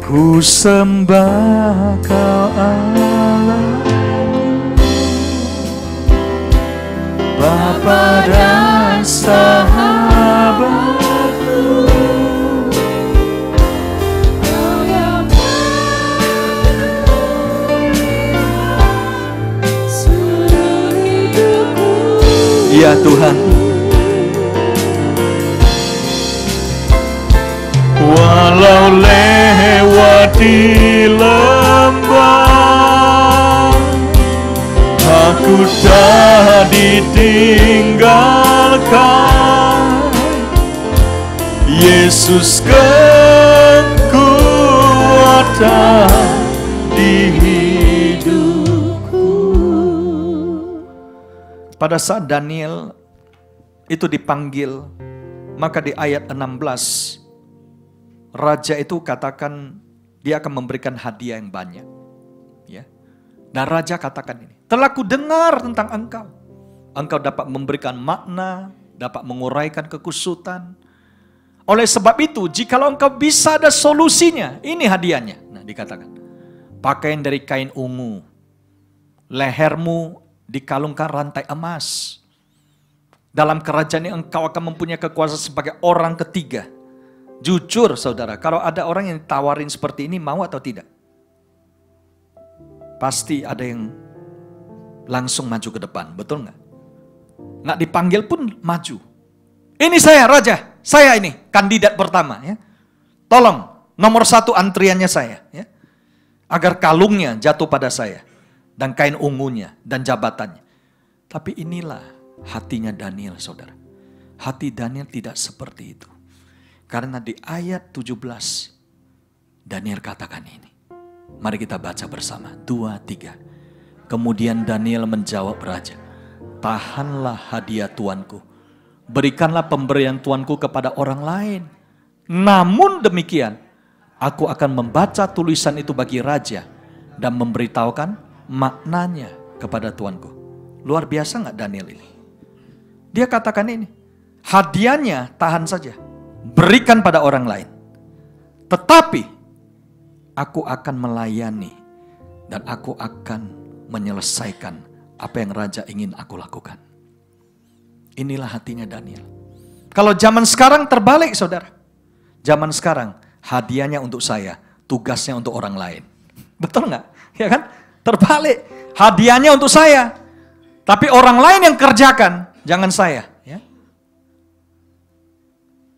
Ku sembah Kau Allah, Bapa dan sahabatku, Kau yang seluruh hidupku. Ya Tuhan, walau lewat di lembah, aku tak ditinggalkan. Yesus kekuatan di hidupku. Pada saat Daniel itu dipanggil, maka di ayat 16, raja itu katakan dia akan memberikan hadiah yang banyak. Ya. Dan raja katakan ini, telah ku dengar tentang engkau. Engkau dapat memberikan makna, dapat menguraikan kekusutan. Oleh sebab itu, jikalau engkau bisa ada solusinya, ini hadiahnya. Nah, dikatakan, pakaian dari kain ungu, lehermu dikalungkan rantai emas. Dalam kerajaan ini engkau akan mempunyai kekuasaan sebagai orang ketiga. Jujur saudara, kalau ada orang yang ditawarin seperti ini, mau atau tidak? Pasti ada yang langsung maju ke depan, betul nggak? Nggak dipanggil pun maju. Ini saya raja, saya ini kandidat pertama ya. Tolong nomor 1 antriannya saya ya. Agar kalungnya jatuh pada saya dan kain ungunya dan jabatannya. Tapi inilah hatinya Daniel saudara. Hati Daniel tidak seperti itu. Karena di ayat 17 Daniel katakan ini. Mari kita baca bersama. 2, 3. Kemudian Daniel menjawab raja, tahanlah hadiah tuanku. Berikanlah pemberian tuanku kepada orang lain. Namun demikian, aku akan membaca tulisan itu bagi raja dan memberitahukan maknanya kepada tuanku. Luar biasa nggak Daniel ini? Dia katakan ini, hadiahnya tahan saja. Berikan pada orang lain. Tetapi aku akan melayani dan aku akan menyelesaikan apa yang raja ingin aku lakukan. Inilah hatinya Daniel. Kalau zaman sekarang terbalik saudara. Zaman sekarang hadiahnya untuk saya, tugasnya untuk orang lain. Betul nggak? Ya kan? Terbalik. Hadiahnya untuk saya, tapi orang lain yang kerjakan, jangan saya. Ya.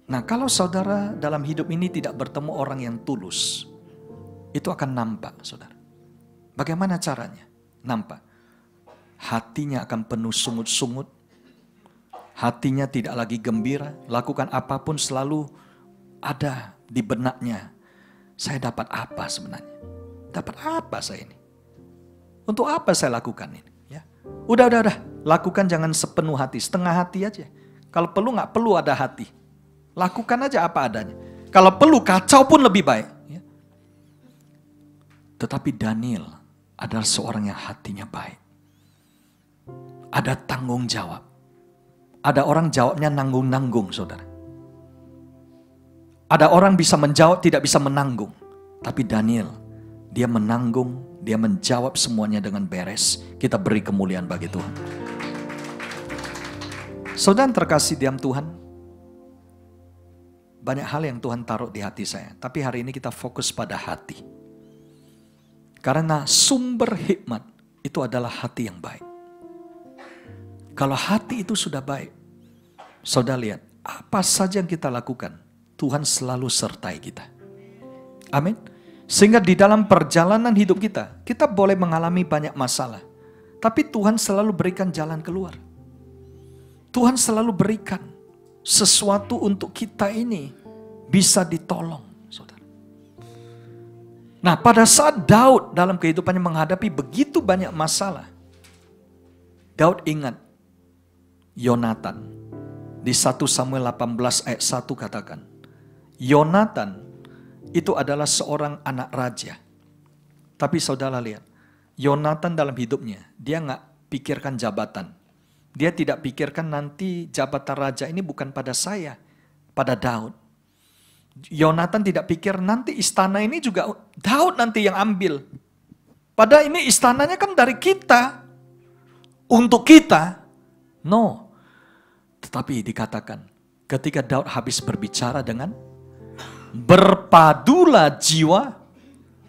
Nah kalau saudara dalam hidup ini tidak bertemu orang yang tulus, itu akan nampak saudara. Bagaimana caranya? Nampak. Hatinya akan penuh sungut-sungut. Hatinya tidak lagi gembira. Lakukan apapun selalu ada di benaknya Saya dapat apa sebenarnya? Dapat apa saya ini? Untuk apa saya lakukan ini? Ya. Udah. Lakukan jangan sepenuh hati, setengah hati aja. Kalau perlu nggak perlu ada hati. Lakukan aja apa adanya. Kalau perlu kacau pun lebih baik. Ya. Tetapi Daniel adalah seorang yang hatinya baik. Ada tanggung jawab. Ada orang jawabnya nanggung-nanggung, saudara. Ada orang bisa menjawab, tidak bisa menanggung. Tapi Daniel, dia menanggung, dia menjawab semuanya dengan beres. Kita beri kemuliaan bagi Tuhan. Saudara terkasih diam Tuhan, banyak hal yang Tuhan taruh di hati saya. Tapi hari ini kita fokus pada hati. Karena sumber hikmat itu adalah hati yang baik. Kalau hati itu sudah baik, saudara lihat, apa saja yang kita lakukan, Tuhan selalu sertai kita. Amin. Sehingga di dalam perjalanan hidup kita boleh mengalami banyak masalah. Tapi Tuhan selalu berikan jalan keluar. Tuhan selalu berikan sesuatu untuk kita ini bisa ditolong, saudara. Nah, pada saat Daud dalam kehidupannya menghadapi begitu banyak masalah, Daud ingat Yonatan. Di 1 Samuel 18 ayat 1 katakan, Yonatan itu adalah seorang anak raja. Tapi saudara lihat, Yonatan dalam hidupnya, dia nggak pikirkan jabatan. Dia tidak pikirkan nanti jabatan raja ini bukan pada saya, pada Daud. Yonatan tidak pikir nanti istana ini juga Daud nanti yang ambil. Padahal ini istananya kan dari kita, untuk kita. No. Tetapi dikatakan, ketika Daud habis berbicara dengan, berpadulah jiwa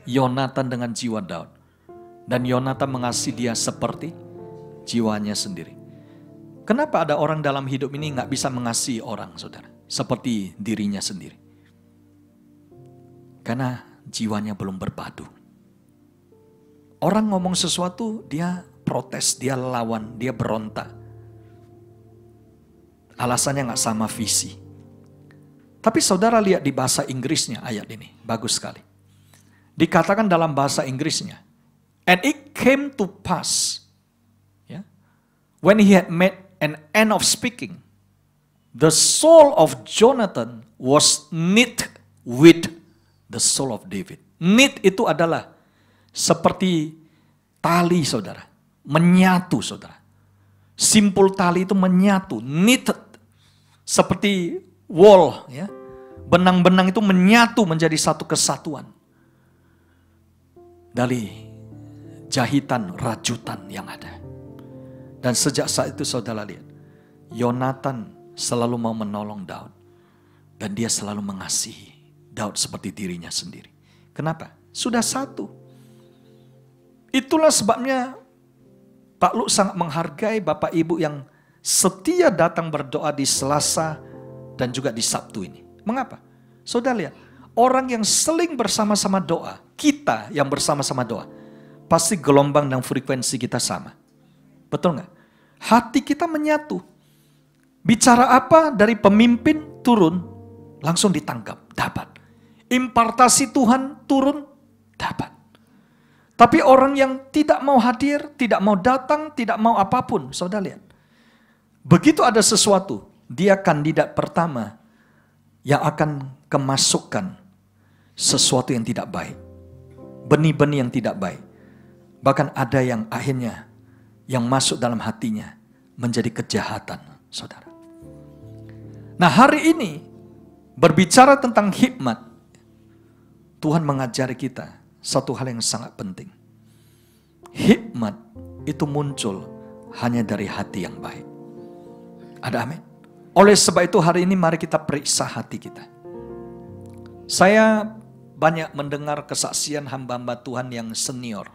Yonatan dengan jiwa Daud. Dan Yonatan mengasihi dia seperti jiwanya sendiri. Kenapa ada orang dalam hidup ini nggak bisa mengasihi orang, saudara? Seperti dirinya sendiri. Karena jiwanya belum berpadu. Orang ngomong sesuatu, dia protes, dia lawan, dia berontak. Alasannya nggak sama visi. Tapi saudara lihat di bahasa Inggrisnya ayat ini, bagus sekali. Dikatakan dalam bahasa Inggrisnya, and it came to pass, ya, when he had made an end of speaking, the soul of Jonathan was knit with the soul of David. Knit itu adalah seperti tali, saudara, menyatu, saudara. Simpul tali itu menyatu, knitted. Seperti wall, ya, benang-benang itu menyatu menjadi satu kesatuan. Dari jahitan, rajutan yang ada. Dan sejak saat itu saudara lihat, Yonatan selalu mau menolong Daud. Dan dia selalu mengasihi Daud seperti dirinya sendiri. Kenapa? Sudah satu. Itulah sebabnya Pak Lu sangat menghargai Bapak Ibu yang setia datang berdoa di Selasa dan juga di Sabtu ini. Mengapa? Saudara lihat, orang yang seling bersama-sama doa, kita yang bersama-sama doa, pasti gelombang dan frekuensi kita sama. Betul nggak? Hati kita menyatu. Bicara apa dari pemimpin turun, langsung ditangkap, dapat. Impartasi Tuhan turun, dapat. Tapi orang yang tidak mau hadir, tidak mau datang, tidak mau apapun, saudara lihat. Begitu ada sesuatu, dia kandidat pertama yang akan kemasukan sesuatu yang tidak baik. Benih-benih yang tidak baik. Bahkan ada yang akhirnya yang masuk dalam hatinya menjadi kejahatan, saudara. Nah, hari ini berbicara tentang hikmat, Tuhan mengajari kita satu hal yang sangat penting. Hikmat itu muncul hanya dari hati yang baik. Ada amin? Oleh sebab itu hari ini mari kita periksa hati kita. Saya banyak mendengar kesaksian hamba-hamba Tuhan yang senior.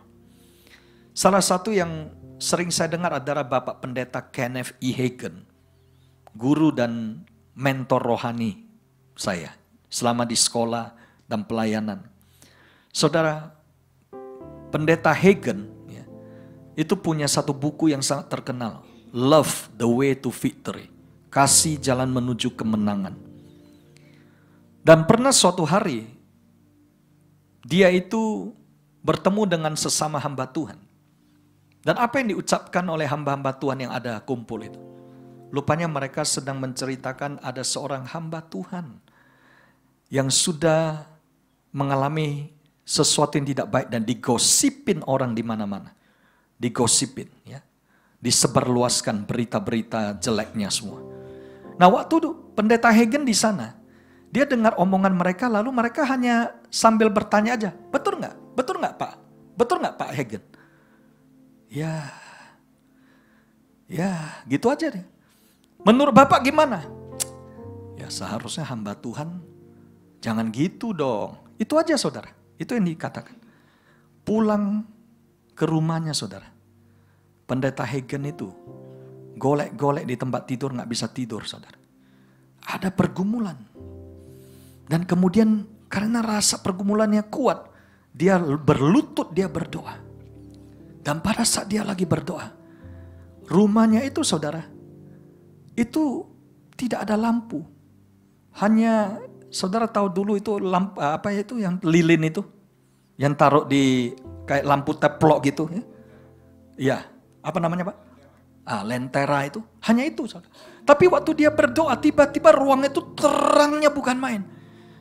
Salah satu yang sering saya dengar adalah Bapak Pendeta Kenneth E. Hagin, guru dan mentor rohani saya selama di sekolah dan pelayanan. Saudara, Pendeta Hagin ya, itu punya satu buku yang sangat terkenal, Love the Way to Victory, kasih jalan menuju kemenangan. Dan pernah suatu hari dia itu bertemu dengan sesama hamba Tuhan. Dan apa yang diucapkan oleh hamba-hamba Tuhan yang ada kumpul itu? Lupanya mereka sedang menceritakan ada seorang hamba Tuhan yang sudah mengalami sesuatu yang tidak baik dan digosipin orang di mana-mana. Digosipin, ya. Disebarluaskan berita-berita jeleknya semua. Nah, waktu itu pendeta Hagen di sana, dia dengar omongan mereka, lalu mereka hanya sambil bertanya aja, betul nggak? Betul nggak Pak? Betul nggak Pak Hagen? Ya, gitu aja deh. Menurut Bapak gimana? Ya seharusnya hamba Tuhan jangan gitu dong. Itu aja saudara, itu yang dikatakan. Pulang ke rumahnya saudara, pendeta Hagen itu golek-golek di tempat tidur, nggak bisa tidur saudara. Ada pergumulan. Dan kemudian karena rasa pergumulannya kuat, dia berlutut, dia berdoa. Dan pada saat dia lagi berdoa, rumahnya itu saudara, itu tidak ada lampu. Hanya saudara tahu dulu itu lampu apa itu yang lilin itu, yang taruh di kayak lampu teplok gitu ya. Iya, apa namanya Pak? Lentera itu, hanya itu saudara. Tapi waktu dia berdoa, tiba-tiba ruang itu terangnya bukan main.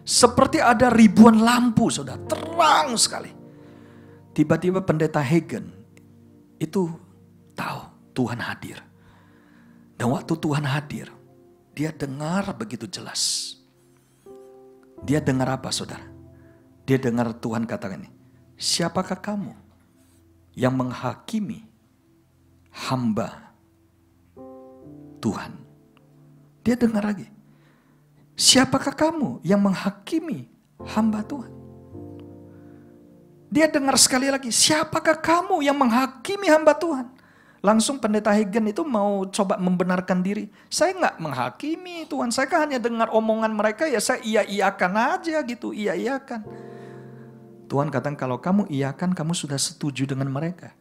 Seperti ada ribuan lampu saudara, terang sekali. Tiba-tiba pendeta Hagen itu tahu Tuhan hadir. Dan waktu Tuhan hadir, dia dengar begitu jelas. Dia dengar apa saudara? Dia dengar Tuhan katakan ini, siapakah kamu yang menghakimi hamba Tuhan? Dia dengar lagi, siapakah kamu yang menghakimi hamba Tuhan? Dia dengar sekali lagi, siapakah kamu yang menghakimi hamba Tuhan? Langsung pendeta Hagen itu mau coba membenarkan diri. Saya nggak menghakimi Tuhan, saya kan hanya dengar omongan mereka, ya saya iya-iyakan aja gitu, iya-iyakan. Tuhan katakan kalau kamu iyakan, kamu sudah setuju dengan mereka.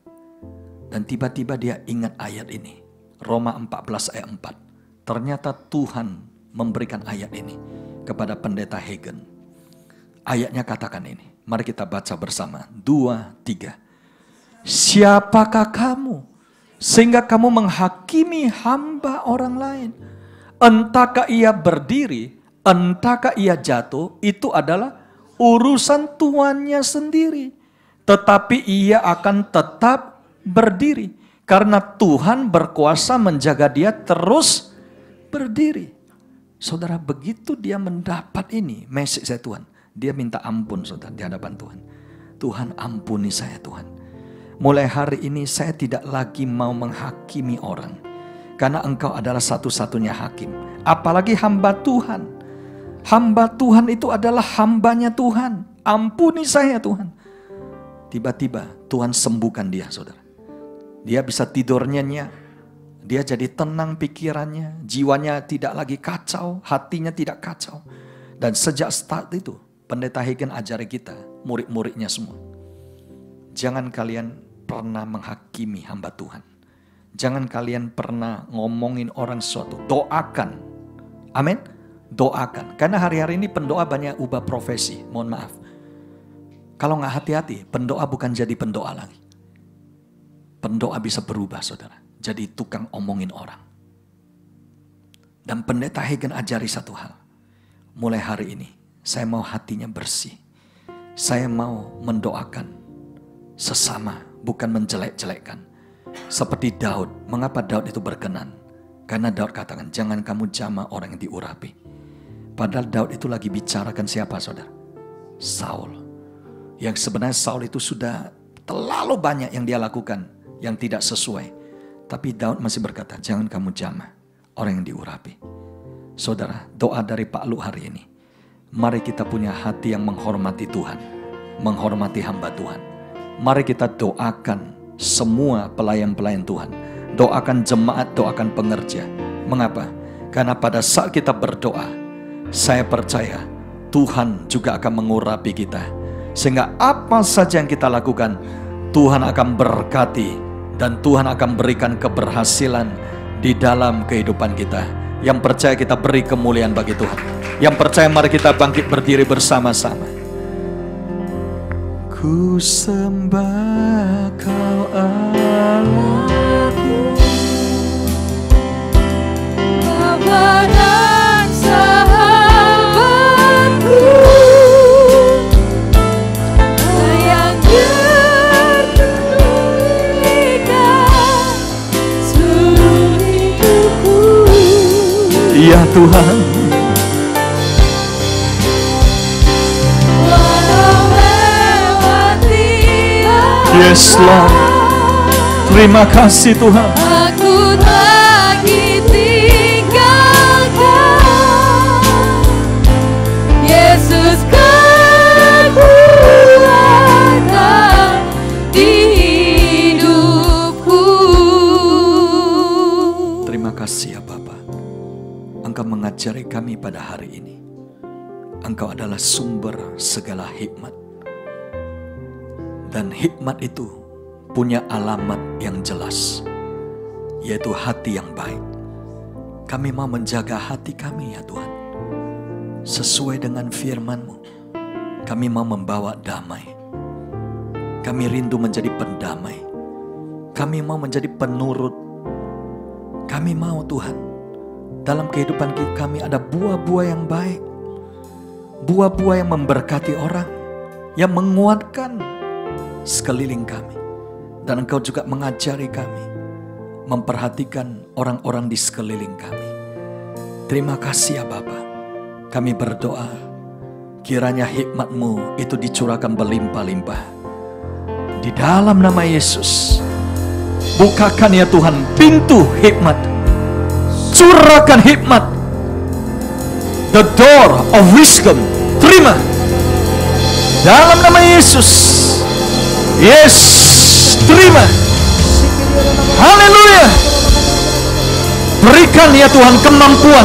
Dan tiba-tiba dia ingat ayat ini, Roma 14 ayat 4. Ternyata Tuhan memberikan ayat ini kepada pendeta Hagen. Ayatnya katakan ini, mari kita baca bersama, 2, 3. Siapakah kamu sehingga kamu menghakimi hamba orang lain? Entahkah ia berdiri, entahkah ia jatuh, itu adalah urusan tuannya sendiri. Tetapi ia akan tetap berdiri, karena Tuhan berkuasa menjaga dia terus berdiri. Saudara, begitu dia mendapat ini, message saya Tuhan, dia minta ampun saudara di hadapan Tuhan. Tuhan ampuni saya Tuhan. Mulai hari ini saya tidak lagi mau menghakimi orang. Karena Engkau adalah satu-satunya hakim. Apalagi hamba Tuhan. Hamba Tuhan itu adalah hambanya Tuhan. Ampuni saya Tuhan. Tiba-tiba Tuhan sembuhkan dia saudara. Dia bisa tidur nyenyak. Dia jadi tenang pikirannya. Jiwanya tidak lagi kacau. Hatinya tidak kacau. Dan sejak start itu pendeta Hagen ajari kita, murid-muridnya semua. Jangan kalian pernah menghakimi hamba Tuhan. Jangan kalian pernah ngomongin orang sesuatu. Doakan. Amin. Doakan. Karena hari-hari ini pendoa banyak ubah profesi. Mohon maaf. Kalau nggak hati-hati, pendoa bukan jadi pendoa lagi. Pendoa bisa berubah saudara. Jadi tukang omongin orang. Dan pendeta Hagen ajari satu hal. Mulai hari ini, saya mau hatinya bersih. Saya mau mendoakan sesama, bukan menjelek-jelekkan. Seperti Daud. Mengapa Daud itu berkenan? Karena Daud katakan, jangan kamu jamah orang yang diurapi. Padahal Daud itu lagi bicarakan siapa saudara? Saul. Yang sebenarnya Saul itu sudah terlalu banyak yang dia lakukan yang tidak sesuai. Tapi Daud masih berkata, jangan kamu jamah orang yang diurapi. Saudara, doa dari Pak Lu hari ini. Mari kita punya hati yang menghormati Tuhan. Menghormati hamba Tuhan. Mari kita doakan semua pelayan-pelayan Tuhan. Doakan jemaat, doakan pengerja. Mengapa? Karena pada saat kita berdoa, saya percaya Tuhan juga akan mengurapi kita. Sehingga apa saja yang kita lakukan, Tuhan akan berkati. Dan Tuhan akan berikan keberhasilan di dalam kehidupan kita. Yang percaya kita beri kemuliaan bagi Tuhan. Yang percaya mari kita bangkit berdiri bersama-sama. Ku sembah Kau Allahku, Bapa dan sahabatku, yang tertuliskan seluruh hidupku. Ya Tuhan, yes Lord, terima kasih Tuhan. Aku tak ditinggalkan, Yesus kekuatan di hidupku. Terima kasih ya Bapa, Engkau mengajari kami pada hari ini. Engkau adalah sumber segala hikmat. Dan hikmat itu punya alamat yang jelas, yaitu hati yang baik. Kami mau menjaga hati kami ya Tuhan, sesuai dengan firman-Mu. Kami mau membawa damai. Kami rindu menjadi pendamai. Kami mau menjadi penurut. Kami mau Tuhan, dalam kehidupan kami ada buah-buah yang baik. Buah-buah yang memberkati orang, yang menguatkan sekeliling kami. Dan Engkau juga mengajari kami memperhatikan orang-orang di sekeliling kami. Terima kasih ya Bapa. Kami berdoa kiranya hikmat-Mu itu dicurahkan berlimpah-limpah di dalam nama Yesus. Bukakan ya Tuhan pintu hikmat, curahkan hikmat, the door of wisdom. Terima dalam nama Yesus. Yes, terima. Haleluya. Berikan ya Tuhan kemampuan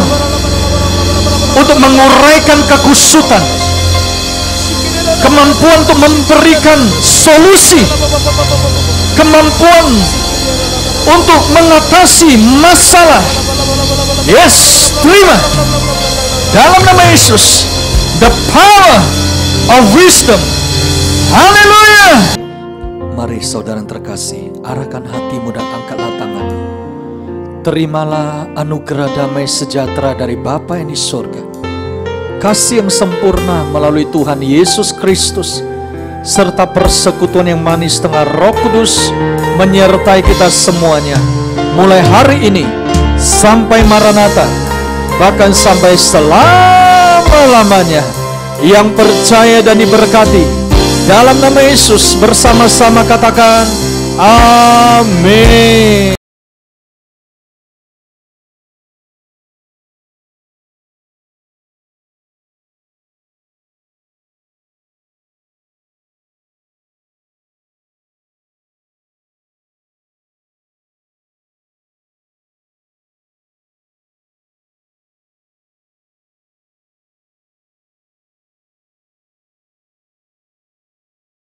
untuk menguraikan kekusutan, kemampuan untuk memberikan solusi, kemampuan untuk mengatasi masalah. Yes, terima dalam nama Yesus. The power of wisdom. Haleluya. Mari saudara yang terkasih, arahkan hatimu dan angkatlah tanganmu. Terimalah anugerah damai sejahtera dari Bapa yang di surga, kasih yang sempurna melalui Tuhan Yesus Kristus, serta persekutuan yang manis tengah Roh Kudus menyertai kita semuanya, mulai hari ini sampai Maranatha, bahkan sampai selama-lamanya. Yang percaya dan diberkati dalam nama Yesus bersama-sama katakan amin.